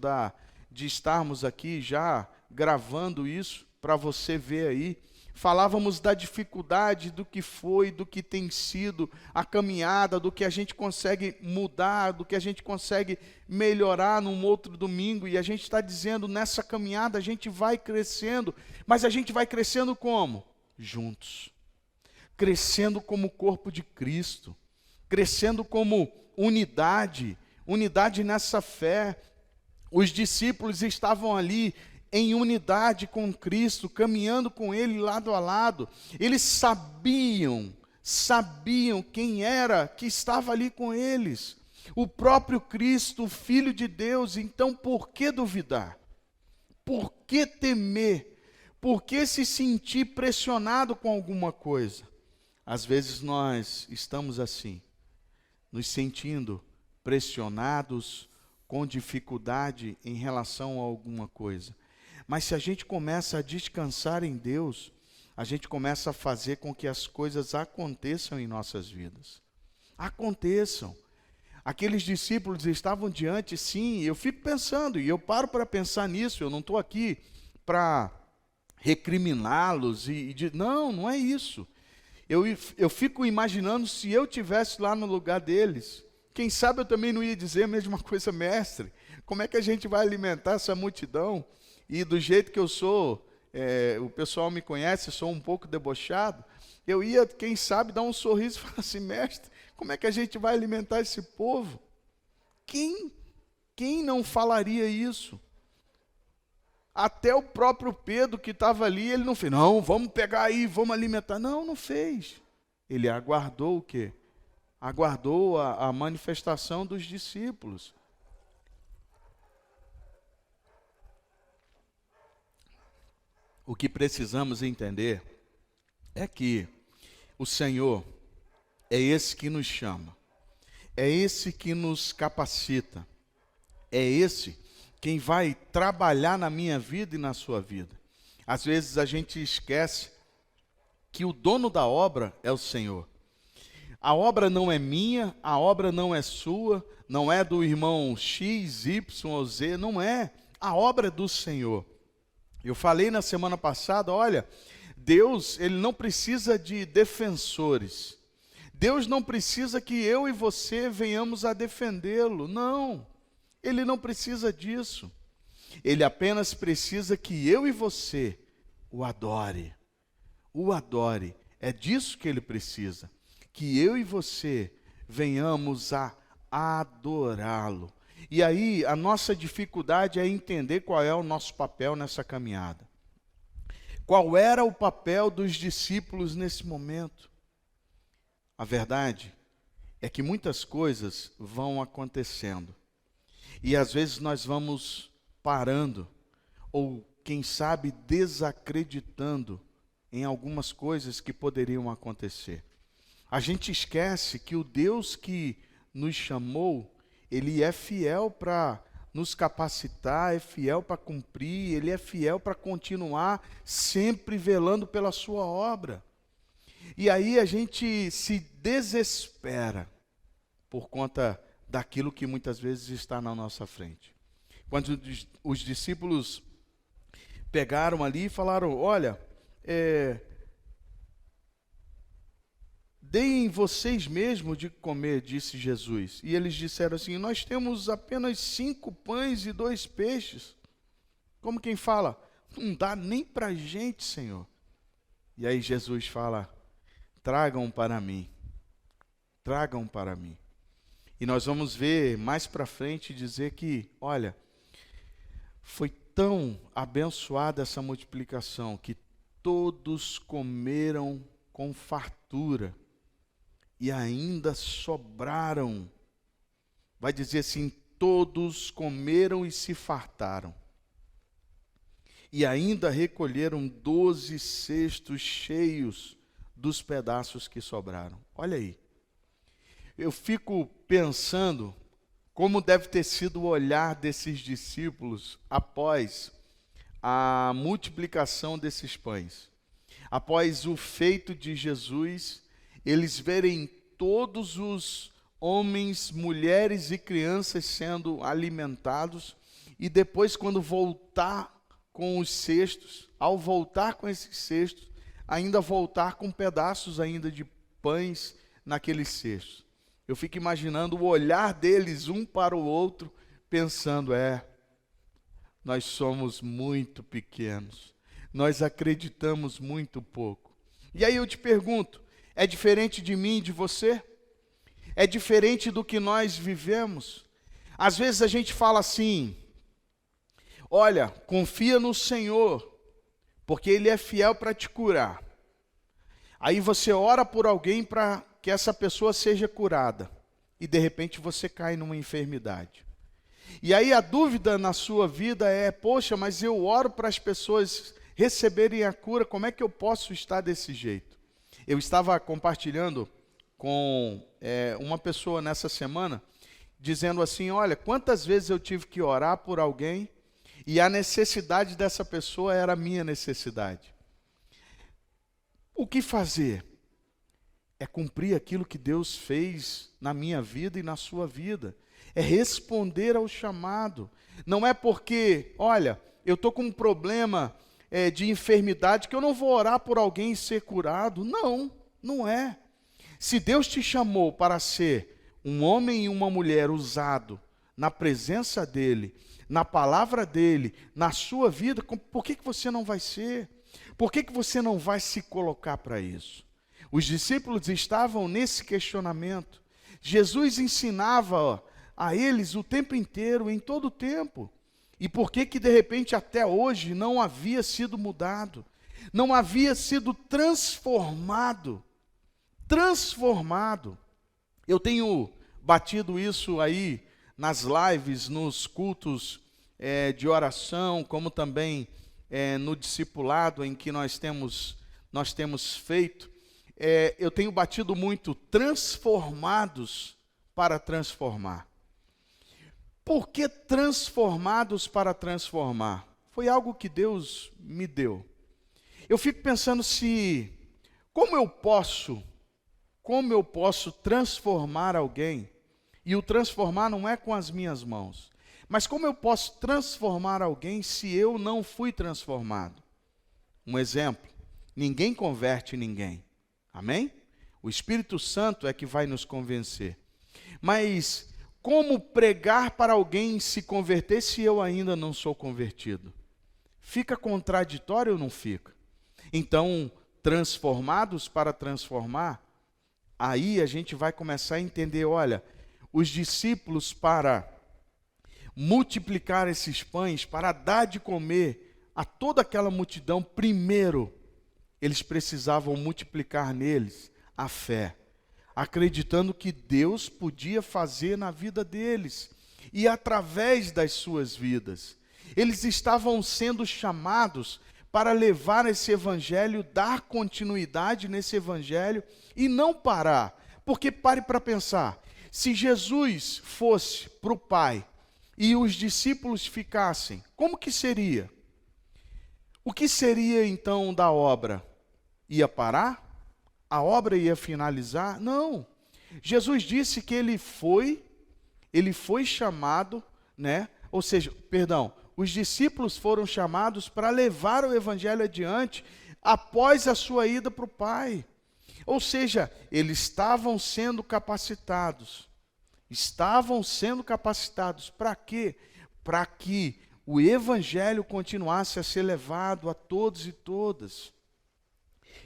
de estarmos aqui já gravando isso, para você ver aí, falávamos da dificuldade do que foi, do que tem sido a caminhada, do que a gente consegue mudar, do que a gente consegue melhorar num outro domingo, e a gente está dizendo, nessa caminhada a gente vai crescendo, mas a gente vai crescendo como? Juntos. Crescendo como corpo de Cristo, crescendo como unidade nessa fé. Os discípulos estavam ali em unidade com Cristo, caminhando com Ele lado a lado. Eles sabiam quem era que estava ali com eles. O próprio Cristo, o Filho de Deus. Então, por que duvidar? Por que temer? Por que se sentir pressionado com alguma coisa? Às vezes nós estamos assim, nos sentindo pressionados, com dificuldade em relação a alguma coisa. Mas se a gente começa a descansar em Deus, a gente começa a fazer com que as coisas aconteçam em nossas vidas. Aconteçam. Aqueles discípulos estavam diante, sim, eu fico pensando, e eu paro para pensar nisso, eu não estou aqui para recriminá-los não é isso. Eu fico imaginando se eu estivesse lá no lugar deles, quem sabe eu também não ia dizer a mesma coisa, mestre, como é que a gente vai alimentar essa multidão? E do jeito que eu sou, o pessoal me conhece, sou um pouco debochado, eu ia, quem sabe, dar um sorriso e falar assim, mestre, como é que a gente vai alimentar esse povo? Quem não falaria isso? Até o próprio Pedro que estava ali, ele não fez, não, vamos pegar aí, vamos alimentar. Não fez. Ele aguardou o quê? Aguardou a manifestação dos discípulos. O que precisamos entender é que o Senhor é esse que nos chama, é esse que nos capacita, é esse quem vai trabalhar na minha vida e na sua vida. Às vezes a gente esquece que o dono da obra é o Senhor. A obra não é minha, a obra não é sua, não é do irmão X, Y ou Z, não é. A obra é do Senhor. Eu falei na semana passada, olha, Deus, Ele não precisa de defensores. Deus não precisa que eu e você venhamos a defendê-lo, não. Ele não precisa disso. Ele apenas precisa que eu e você o adore. O adore. É disso que ele precisa. Que eu e você venhamos a adorá-lo. E aí, a nossa dificuldade é entender qual é o nosso papel nessa caminhada. Qual era o papel dos discípulos nesse momento? A verdade é que muitas coisas vão acontecendo. E às vezes nós vamos parando, ou quem sabe desacreditando em algumas coisas que poderiam acontecer. A gente esquece que o Deus que nos chamou, Ele é fiel para nos capacitar, é fiel para cumprir, Ele é fiel para continuar sempre velando pela sua obra. E aí a gente se desespera por conta daquilo que muitas vezes está na nossa frente. Quando os discípulos pegaram ali e falaram, olha, deem vocês mesmos de comer, disse Jesus. E eles disseram assim, nós temos apenas 5 pães e 2 peixes. Como quem fala, não dá nem para a gente, Senhor. E aí Jesus fala, tragam para mim. Tragam para mim. E nós vamos ver mais para frente dizer que, olha, foi tão abençoada essa multiplicação que todos comeram com fartura e ainda sobraram. Vai dizer assim, todos comeram e se fartaram. E ainda recolheram 12 cestos cheios dos pedaços que sobraram. Olha aí. Eu fico pensando como deve ter sido o olhar desses discípulos após a multiplicação desses pães. Após o feito de Jesus, eles verem todos os homens, mulheres e crianças sendo alimentados, e depois, quando voltar com os cestos, ao voltar com esses cestos, ainda voltar com pedaços ainda de pães naqueles cestos. Eu fico imaginando o olhar deles um para o outro, pensando, nós somos muito pequenos, nós acreditamos muito pouco. E aí eu te pergunto, é diferente de mim e de você? É diferente do que nós vivemos? Às vezes a gente fala assim, olha, confia no Senhor, porque Ele é fiel para te curar. Aí você ora por alguém para que essa pessoa seja curada, e de repente você cai numa enfermidade. E aí a dúvida na sua vida é, poxa, mas eu oro para as pessoas receberem a cura, como é que eu posso estar desse jeito? Eu estava compartilhando com uma pessoa nessa semana, dizendo assim, olha, quantas vezes eu tive que orar por alguém, e a necessidade dessa pessoa era a minha necessidade. O que fazer? É cumprir aquilo que Deus fez na minha vida e na sua vida. É responder ao chamado. Não é porque, olha, eu estou com um problema de enfermidade que eu não vou orar por alguém e ser curado. Não, não é. Se Deus te chamou para ser um homem e uma mulher usado na presença dEle, na palavra dEle, na sua vida, por que você não vai ser? Por que você não vai se colocar para isso? Os discípulos estavam nesse questionamento. Jesus ensinava a eles o tempo inteiro, em todo o tempo. E por que de repente até hoje não havia sido mudado? Não havia sido transformado? Transformado. Eu tenho batido isso aí nas lives, nos cultos de oração, como também no discipulado em que nós temos feito. Eu tenho batido muito, transformados para transformar. Por que transformados para transformar? Foi algo que Deus me deu. Eu fico pensando como eu posso transformar alguém, e o transformar não é com as minhas mãos, mas como eu posso transformar alguém se eu não fui transformado? Um exemplo, ninguém converte ninguém. Amém? O Espírito Santo é que vai nos convencer. Mas como pregar para alguém se converter se eu ainda não sou convertido? Fica contraditório ou não fica? Então, transformados para transformar, aí a gente vai começar a entender, olha, os discípulos para multiplicar esses pães, para dar de comer a toda aquela multidão, primeiro, eles precisavam multiplicar neles a fé. acreditando que Deus podia fazer na vida deles e através das suas vidas. Eles estavam sendo chamados para levar esse evangelho, dar continuidade nesse evangelho e não parar. Porque pare para pensar, se Jesus fosse para o Pai e os discípulos ficassem, como que seria? O que seria então da obra? Ia parar? A obra ia finalizar? Não. Jesus disse que ele foi chamado, né? Ou seja, perdão, os discípulos foram chamados para levar o evangelho adiante após a sua ida para o Pai. Ou seja, eles estavam sendo capacitados. Estavam sendo capacitados para quê? Para que o evangelho continuasse a ser levado a todos e todas.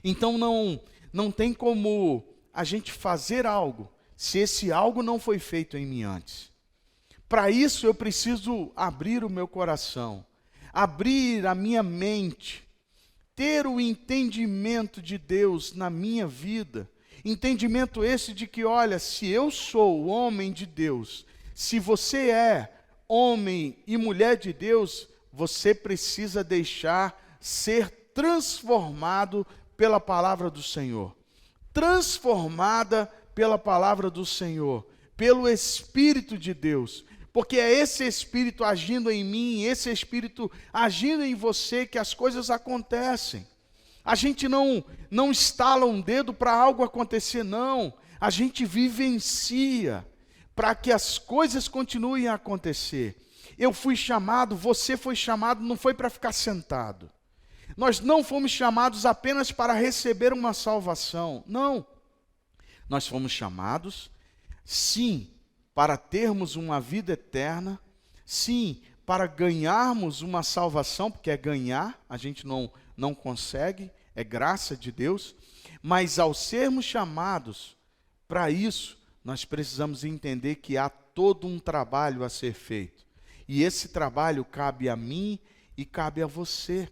Então não tem como a gente fazer algo se esse algo não foi feito em mim antes. Para isso eu preciso abrir o meu coração, abrir a minha mente, ter o entendimento de Deus na minha vida. Entendimento esse de que, olha, se eu sou homem de Deus, se você é homem e mulher de Deus, você precisa deixar ser transformado pela palavra do Senhor. Transformada pela palavra do Senhor, pelo Espírito de Deus. Porque é esse Espírito agindo em mim, esse Espírito agindo em você que as coisas acontecem. A gente não estala um dedo para algo acontecer, não. A gente vivencia para que as coisas continuem a acontecer. Eu fui chamado, você foi chamado, não foi para ficar sentado. Nós não fomos chamados apenas para receber uma salvação, não. Nós fomos chamados, sim, para termos uma vida eterna, sim, para ganharmos uma salvação, porque é ganhar, a gente não consegue, é graça de Deus, mas ao sermos chamados para isso, nós precisamos entender que há todo um trabalho a ser feito. E esse trabalho cabe a mim e cabe a você.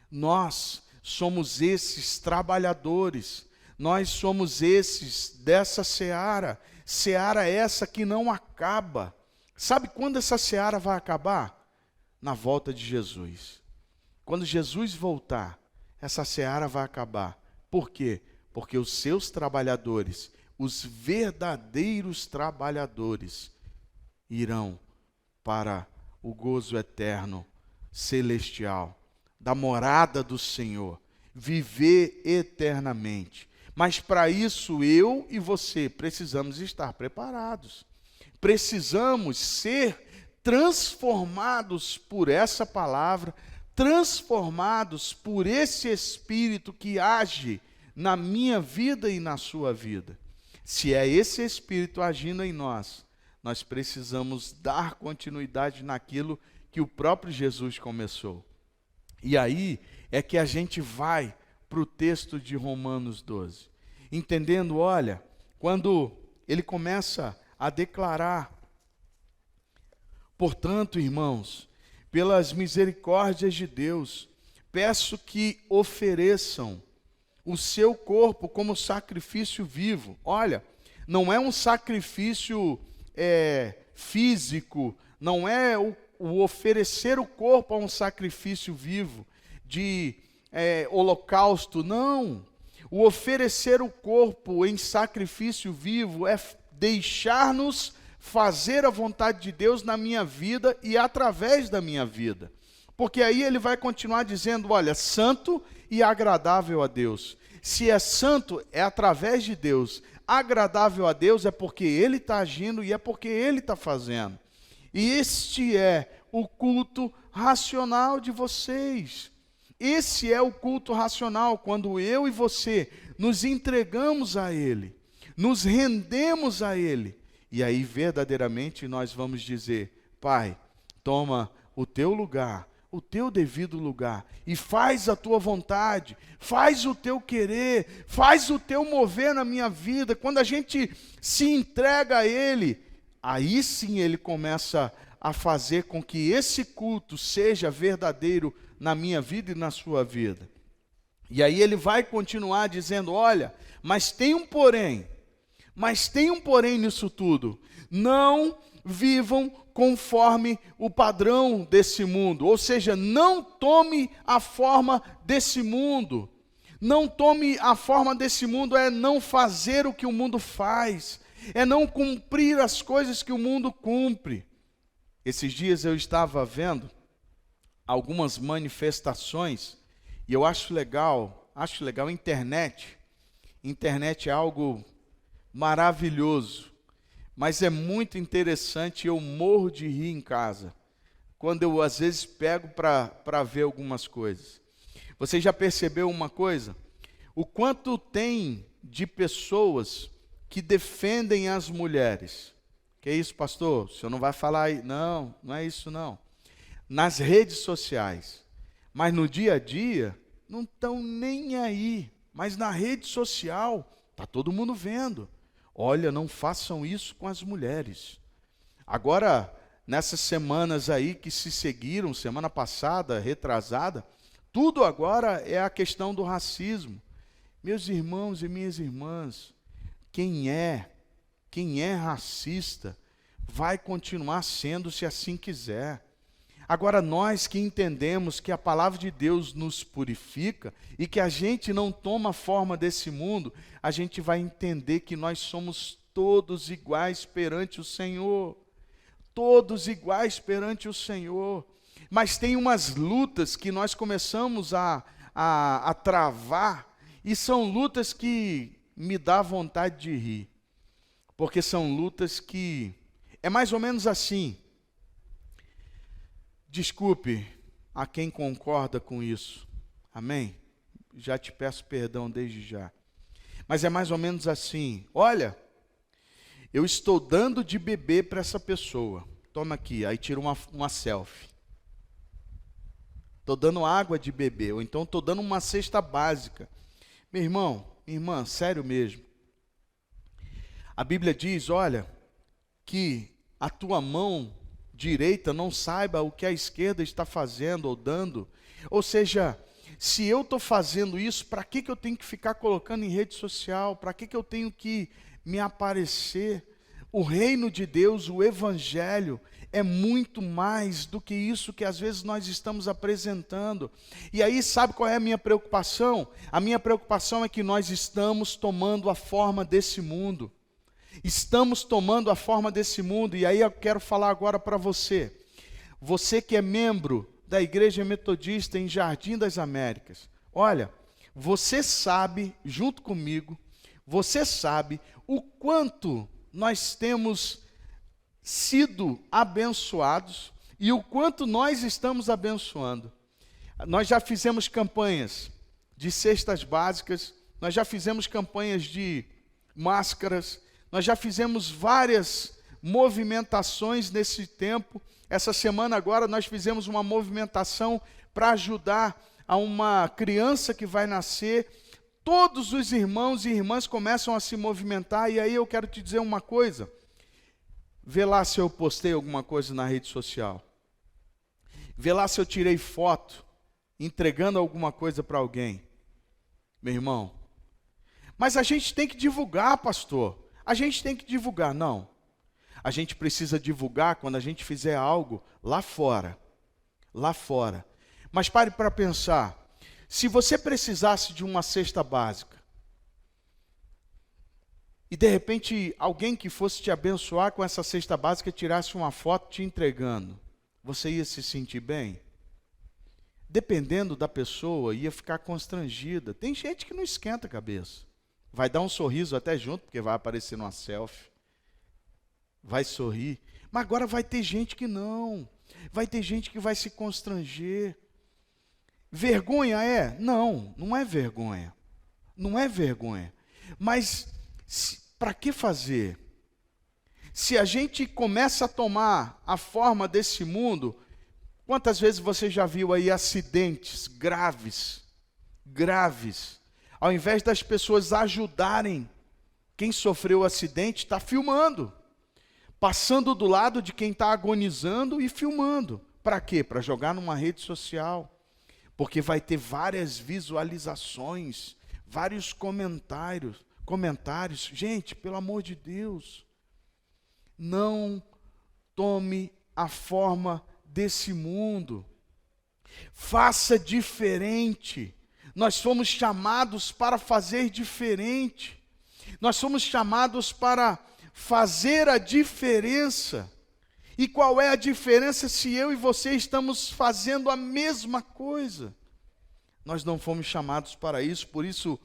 Nós somos esses trabalhadores, nós somos esses dessa seara essa que não acaba. Sabe quando essa seara vai acabar? Na volta de Jesus. Quando Jesus voltar, essa seara vai acabar. Por quê? Porque os seus trabalhadores, os verdadeiros trabalhadores, irão para o gozo eterno, celestial, da morada do Senhor, viver eternamente. Mas para isso eu e você precisamos estar preparados. Precisamos ser transformados por essa palavra, transformados por esse Espírito que age na minha vida e na sua vida. Se é esse Espírito agindo em nós, nós precisamos dar continuidade naquilo que o próprio Jesus começou. E aí é que a gente vai para o texto de Romanos 12. Entendendo, olha, quando ele começa a declarar, portanto, irmãos, pelas misericórdias de Deus, peço que ofereçam o seu corpo como sacrifício vivo. Olha, não é um sacrifício físico, não é o oferecer o corpo a um sacrifício vivo, de holocausto, não. O oferecer o corpo em sacrifício vivo é deixar-nos fazer a vontade de Deus na minha vida e através da minha vida. Porque aí ele vai continuar dizendo, olha, santo e agradável a Deus. Se é santo, é através de Deus. Agradável a Deus é porque Ele está agindo e é porque Ele está fazendo. E este é o culto racional de vocês. Esse é o culto racional, quando eu e você nos entregamos a Ele, nos rendemos a Ele. E aí verdadeiramente nós vamos dizer, Pai, toma o teu lugar, o teu devido lugar, e faz a tua vontade, faz o teu querer, faz o teu mover na minha vida. Quando a gente se entrega a Ele, aí sim Ele começa a fazer com que esse culto seja verdadeiro na minha vida e na sua vida. E aí ele vai continuar dizendo, olha, mas tem um porém, Mas tem um porém nisso tudo. Não vivam conforme o padrão desse mundo. Ou seja, não tome a forma desse mundo. Não tome a forma desse mundo é não fazer o que o mundo faz. É não cumprir as coisas que o mundo cumpre. Esses dias eu estava vendo algumas manifestações e eu acho legal a internet. Internet é algo maravilhoso, mas é muito interessante, eu morro de rir em casa, quando eu às vezes pego para ver algumas coisas. Você já percebeu uma coisa? O quanto tem de pessoas que defendem as mulheres. Que é isso, pastor? O senhor não vai falar aí? Não, não é isso não. Nas redes sociais. Mas no dia a dia, não estão nem aí. Mas na rede social, está todo mundo vendo. Olha, não façam isso com as mulheres. Agora, nessas semanas aí que se seguiram, semana passada, retrasada, tudo agora é a questão do racismo. Meus irmãos e minhas irmãs, quem é racista vai continuar sendo se assim quiser. Agora nós que entendemos que a palavra de Deus nos purifica e que a gente não toma forma desse mundo, a gente vai entender que nós somos todos iguais perante o Senhor. Todos iguais perante o Senhor. Mas tem umas lutas que nós começamos a travar, e são lutas que me dá vontade de rir. Porque são lutas que é mais ou menos assim. Desculpe a quem concorda com isso. Amém? Já te peço perdão desde já. Mas é mais ou menos assim. Olha, eu estou dando de beber para essa pessoa. Toma aqui, aí tira uma selfie. Estou dando água de beber, ou então estou dando uma cesta básica. Meu irmão, minha irmã, sério mesmo. A Bíblia diz, olha, que a tua mão direita não saiba o que a esquerda está fazendo ou dando. Ou seja, se eu estou fazendo isso, para que eu tenho que ficar colocando em rede social? Para que eu tenho que me aparecer? O reino de Deus, o evangelho, é muito mais do que isso que às vezes nós estamos apresentando. E aí, sabe qual é a minha preocupação? A minha preocupação é que nós estamos tomando a forma desse mundo. Estamos tomando a forma desse mundo. E aí eu quero falar agora para você. Você que é membro da Igreja Metodista em Jardim das Américas. Olha, você sabe, junto comigo, você sabe o quanto nós temos sido abençoados e o quanto nós estamos abençoando. Nós já fizemos campanhas de cestas básicas, nós já fizemos campanhas de máscaras, nós já fizemos várias movimentações nesse tempo. Essa semana agora nós fizemos uma movimentação para ajudar a uma criança que vai nascer. Todos os irmãos e irmãs começam a se movimentar, e aí eu quero te dizer uma coisa. Vê lá se eu postei alguma coisa na rede social. Vê lá se eu tirei foto, entregando alguma coisa para alguém. Meu irmão. Mas a gente tem que divulgar, pastor. A gente tem que divulgar. Não. A gente precisa divulgar quando a gente fizer algo lá fora. Lá fora. Mas pare para pensar. Se você precisasse de uma cesta básica, e de repente alguém que fosse te abençoar com essa cesta básica tirasse uma foto te entregando, você ia se sentir bem? Dependendo da pessoa, ia ficar constrangida. Tem gente que não esquenta a cabeça. Vai dar um sorriso até junto, porque vai aparecer numa selfie. Vai sorrir. Mas agora vai ter gente que não. Vai ter gente que vai se constranger. Vergonha é? Não, não é vergonha. Não é vergonha. Mas para que fazer? Se a gente começa a tomar a forma desse mundo, quantas vezes você já viu aí acidentes graves? Ao invés das pessoas ajudarem quem sofreu o acidente, está filmando. Passando do lado de quem está agonizando e filmando. Para quê? Para jogar numa rede social. Porque vai ter várias visualizações, vários comentários. comentários. Gente, pelo amor de Deus, não tome a forma desse mundo. Faça diferente. Nós fomos chamados para fazer diferente. Nós somos chamados para fazer a diferença. E qual é a diferença se eu e você estamos fazendo a mesma coisa? Nós não fomos chamados para isso, por isso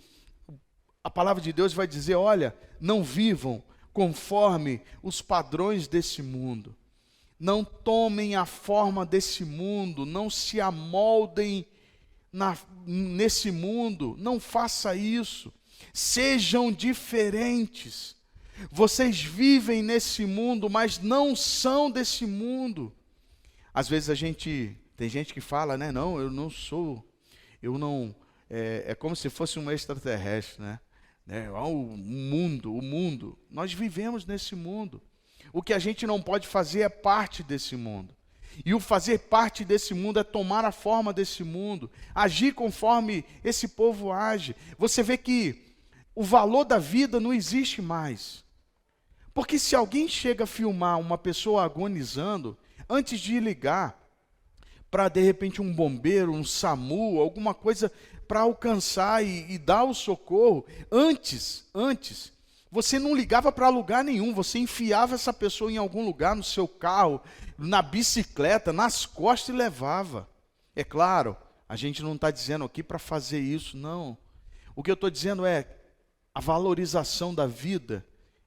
a palavra de Deus vai dizer, olha, não vivam conforme os padrões desse mundo. Não tomem a forma desse mundo, não se amoldem nesse mundo, não faça isso. Sejam diferentes. Vocês vivem nesse mundo, mas não são desse mundo. Às vezes tem gente que fala, né? Não, eu não sou, eu não, é como se fosse um extraterrestre, né? O mundo, nós vivemos nesse mundo. O que a gente não pode fazer é parte desse mundo. E o fazer parte desse mundo é tomar a forma desse mundo, agir conforme esse povo age. Você vê que o valor da vida não existe mais. Porque se alguém chega a filmar uma pessoa agonizando, antes de ligar para, de repente, um bombeiro, um SAMU, alguma coisa para alcançar e dar o socorro, antes, você não ligava para lugar nenhum, você enfiava essa pessoa em algum lugar, no seu carro, na bicicleta, nas costas e levava. É claro, a gente não está dizendo aqui para fazer isso, não. O que eu estou dizendo é, a valorização da vida,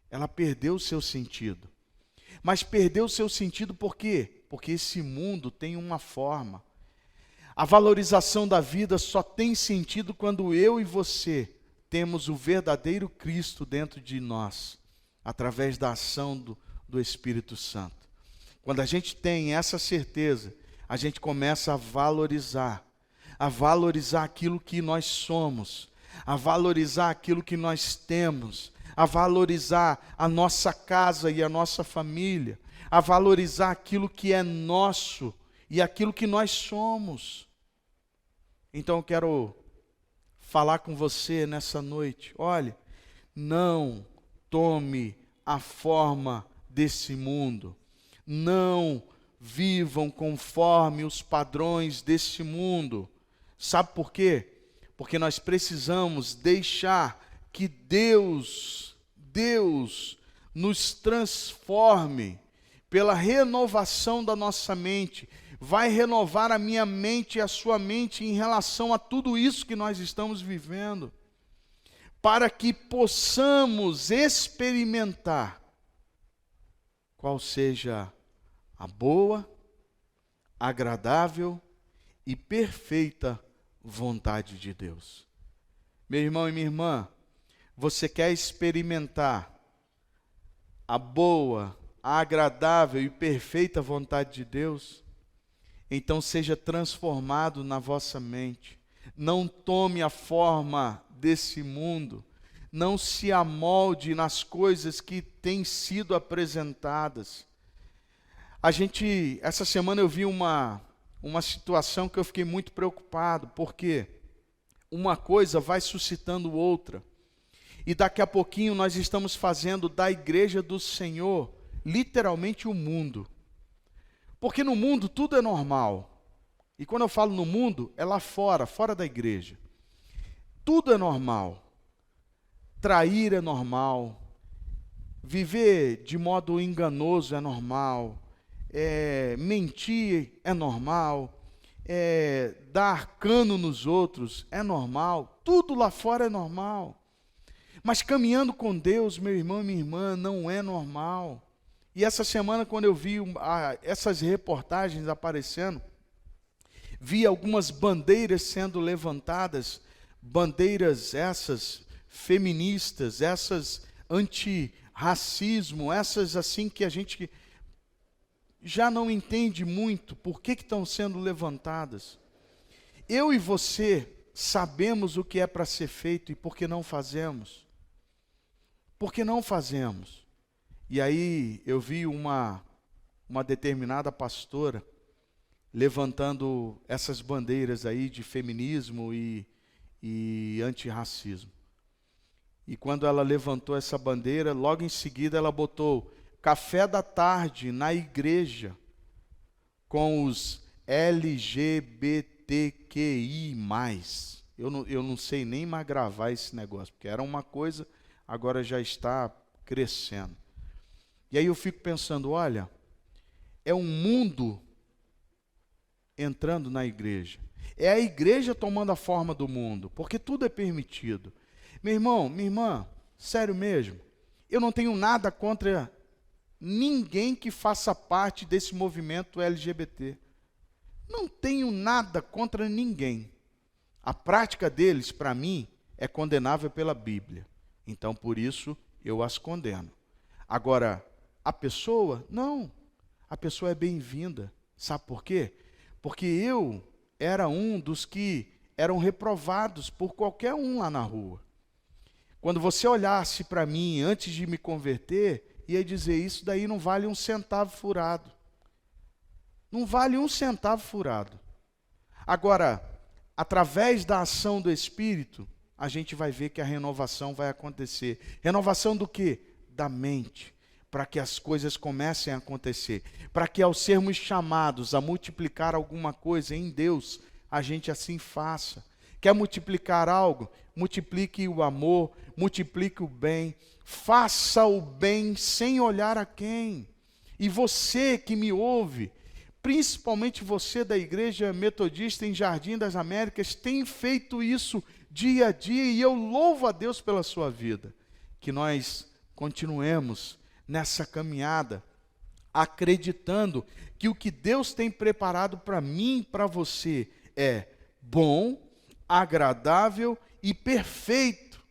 ela perdeu o seu sentido. Mas perdeu o seu sentido por quê? Porque esse mundo tem uma forma. A valorização da vida só tem sentido quando eu e você temos o verdadeiro Cristo dentro de nós, através da ação do Espírito Santo. Quando a gente tem essa certeza, a gente começa a valorizar aquilo que nós somos, a valorizar aquilo que nós temos, a valorizar a nossa casa e a nossa família, a valorizar aquilo que é nosso e aquilo que nós somos. Então eu quero falar com você nessa noite. Olhe, não tome a forma desse mundo. Não vivam conforme os padrões desse mundo. Sabe por quê? Porque nós precisamos deixar que Deus nos transforme pela renovação da nossa mente. Vai renovar a minha mente e a sua mente em relação a tudo isso que nós estamos vivendo, para que possamos experimentar qual seja a boa, agradável e perfeita vontade de Deus. Meu irmão e minha irmã, você quer experimentar a boa, a agradável e perfeita vontade de Deus? Então seja transformado na vossa mente. Não tome a forma desse mundo. Não se amolde nas coisas que têm sido apresentadas. Essa semana eu vi uma situação que eu fiquei muito preocupado, porque uma coisa vai suscitando outra. E daqui a pouquinho nós estamos fazendo da igreja do Senhor, literalmente o mundo. Porque no mundo tudo é normal. E quando eu falo no mundo, é lá fora, fora da igreja. Tudo é normal. Trair é normal. Viver de modo enganoso é normal. Mentir é normal. Dar cano nos outros é normal. Tudo lá fora é normal. Mas caminhando com Deus, meu irmão e minha irmã, não é normal. E essa semana, quando eu vi essas reportagens aparecendo, vi algumas bandeiras sendo levantadas, bandeiras essas feministas, essas anti-racismo, essas assim que a gente já não entende muito por que estão sendo levantadas. Eu e você sabemos o que é para ser feito e por que não fazemos? Por que não fazemos? E aí eu vi uma determinada pastora levantando essas bandeiras aí de feminismo e antirracismo. E quando ela levantou essa bandeira, logo em seguida ela botou café da tarde na igreja com os LGBTQI+. Eu não sei nem mais gravar esse negócio, porque era uma coisa, agora já está crescendo. E aí eu fico pensando, olha, é um mundo entrando na igreja. É a igreja tomando a forma do mundo, porque tudo é permitido. Meu irmão, minha irmã, sério mesmo, eu não tenho nada contra ninguém que faça parte desse movimento LGBT. Não tenho nada contra ninguém. A prática deles, para mim, é condenável pela Bíblia. Então, por isso, eu as condeno. Agora, a pessoa, não. A pessoa é bem-vinda. Sabe por quê? Porque eu era um dos que eram reprovados por qualquer um lá na rua. Quando você olhasse para mim antes de me converter, ia dizer, isso daí não vale um centavo furado. Não vale um centavo furado. Agora, através da ação do Espírito, a gente vai ver que a renovação vai acontecer. Renovação do quê? Da mente. Para que as coisas comecem a acontecer. Para que ao sermos chamados a multiplicar alguma coisa em Deus, a gente assim faça. Quer multiplicar algo? Multiplique o amor, multiplique o bem. Faça o bem sem olhar a quem. E você que me ouve, principalmente você da Igreja Metodista em Jardim das Américas, tem feito isso dia a dia e eu louvo a Deus pela sua vida. Que nós continuemos nessa caminhada, acreditando que o que Deus tem preparado para mim e para você é bom, agradável e perfeito,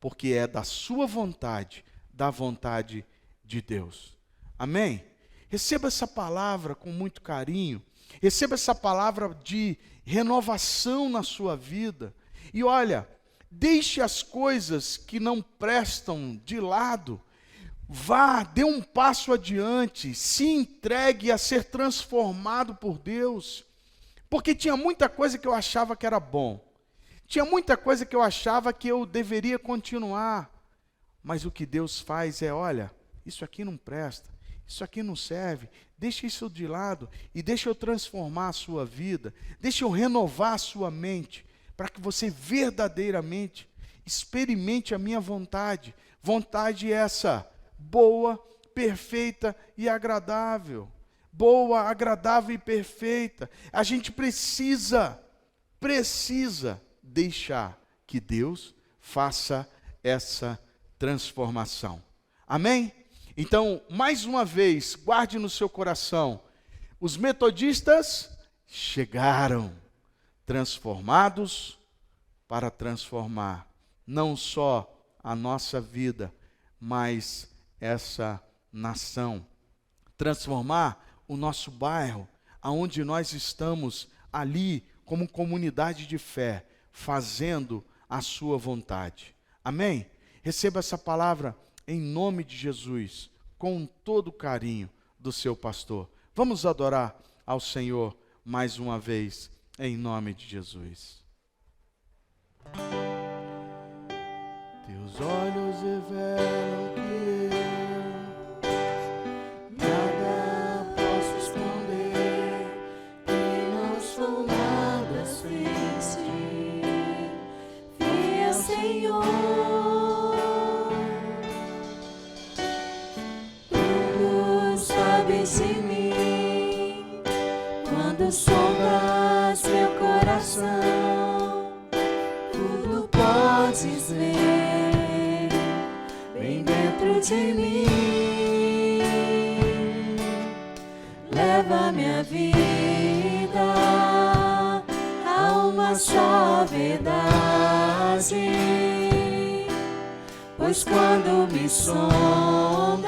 porque é da sua vontade, da vontade de Deus. Amém? Receba essa palavra com muito carinho, receba essa palavra de renovação na sua vida. E olha, deixe as coisas que não prestam de lado, vá, dê um passo adiante, se entregue a ser transformado por Deus. Porque tinha muita coisa que eu achava que era bom, tinha muita coisa que eu achava que eu deveria continuar, mas o que Deus faz é, olha, isso aqui não presta, isso aqui não serve, deixa isso de lado e deixa eu transformar a sua vida, deixa eu renovar a sua mente, para que você verdadeiramente experimente a minha vontade. Vontade essa, boa, perfeita e agradável. Boa, agradável e perfeita. A gente precisa deixar que Deus faça essa transformação. Amém? Então, mais uma vez, guarde no seu coração, os metodistas chegaram transformados para transformar não só a nossa vida, mas essa nação. Transformar o nosso bairro, aonde nós estamos ali como comunidade de fé, fazendo a sua vontade. Amém? Receba essa palavra em nome de Jesus, com todo o carinho do seu pastor. Vamos adorar ao Senhor mais uma vez, em nome de Jesus. Teus olhos revelam que eu nada posso esconder, que não sou nada sem ti, fiel Senhor. Tudo sabes de mim, quando sondas meu coração, tudo podes ver bem dentro de mim. Leva minha vida a uma só verdade, pois quando me sondas,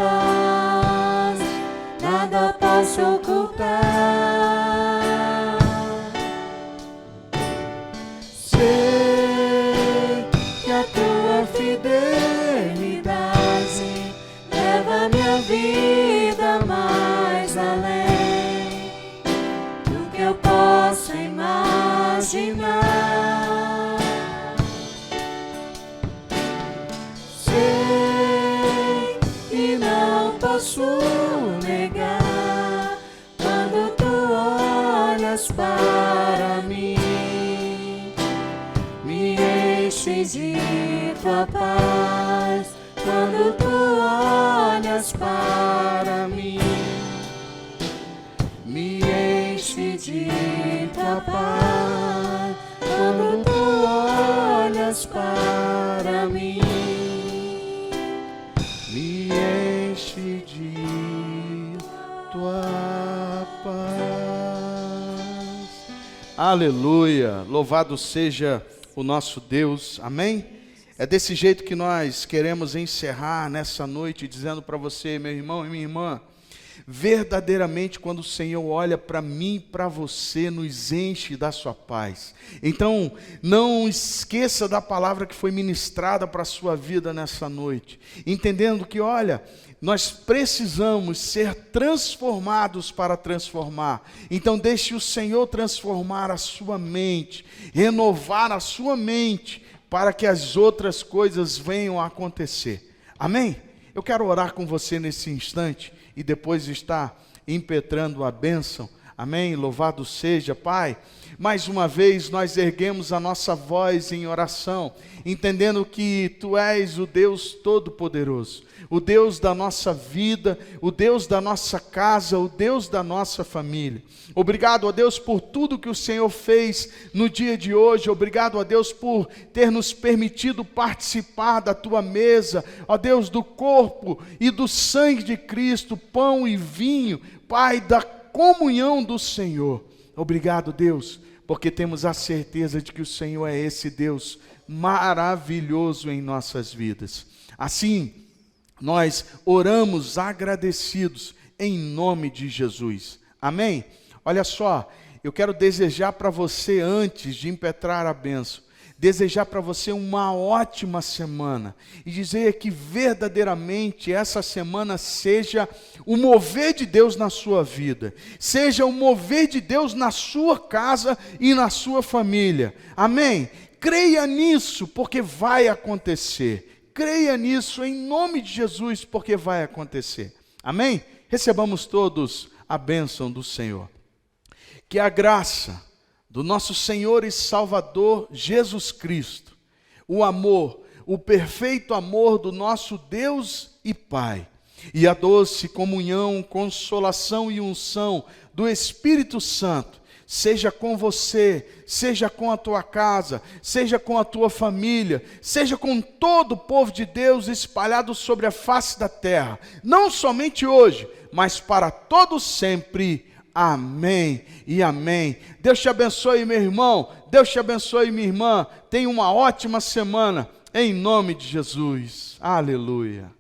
nada posso ocultar. sei Que a tua fidelidade leva minha vida mais além do que eu posso imaginar. posso negar quando tu olhas para mim. Me enches de tua paz quando tu olhas para mim. Me enche de tua paz quando tu olhas para mim. Me enche de tua paz. Aleluia, louvado seja o nosso Deus, amém? É desse jeito que nós queremos encerrar nessa noite, dizendo para você, meu irmão e minha irmã, verdadeiramente quando o Senhor olha para mim e para você, nos enche da sua paz. Então, não esqueça da palavra que foi ministrada para a sua vida nessa noite, entendendo que, olha, nós precisamos ser transformados para transformar. Então deixe o Senhor transformar a sua mente, renovar a sua mente, para que as outras coisas venham a acontecer. Amém? Eu quero orar com você nesse instante e depois estar impetrando a bênção. Amém? Louvado seja, Pai. Mais uma vez nós erguemos a nossa voz em oração, entendendo que Tu és o Deus Todo-Poderoso, o Deus da nossa vida, o Deus da nossa casa, o Deus da nossa família. Obrigado, ó Deus, por tudo que o Senhor fez no dia de hoje. Obrigado, ó Deus, por ter nos permitido participar da Tua mesa, ó Deus, do corpo e do sangue de Cristo, pão e vinho, Pai, da comunhão do Senhor. Obrigado, Deus, porque temos a certeza de que o Senhor é esse Deus maravilhoso em nossas vidas. Assim, nós oramos agradecidos em nome de Jesus. Amém? Olha só, eu quero desejar para você, antes de impetrar a bênção, desejar para você uma ótima semana e dizer que verdadeiramente essa semana seja o mover de Deus na sua vida, seja o mover de Deus na sua casa e na sua família. Amém? Creia nisso, porque vai acontecer. Creia nisso em nome de Jesus, porque vai acontecer. Amém? Recebamos todos a bênção do Senhor. Que a graça do nosso Senhor e Salvador Jesus Cristo, o amor, o perfeito amor do nosso Deus e Pai, e a doce comunhão, consolação e unção do Espírito Santo, seja com você, seja com a tua casa, seja com a tua família, seja com todo o povo de Deus espalhado sobre a face da terra, não somente hoje, mas para todo sempre. Amém e amém. Deus te abençoe, meu irmão. Deus te abençoe, minha irmã. Tenha uma ótima semana, em nome de Jesus. Aleluia.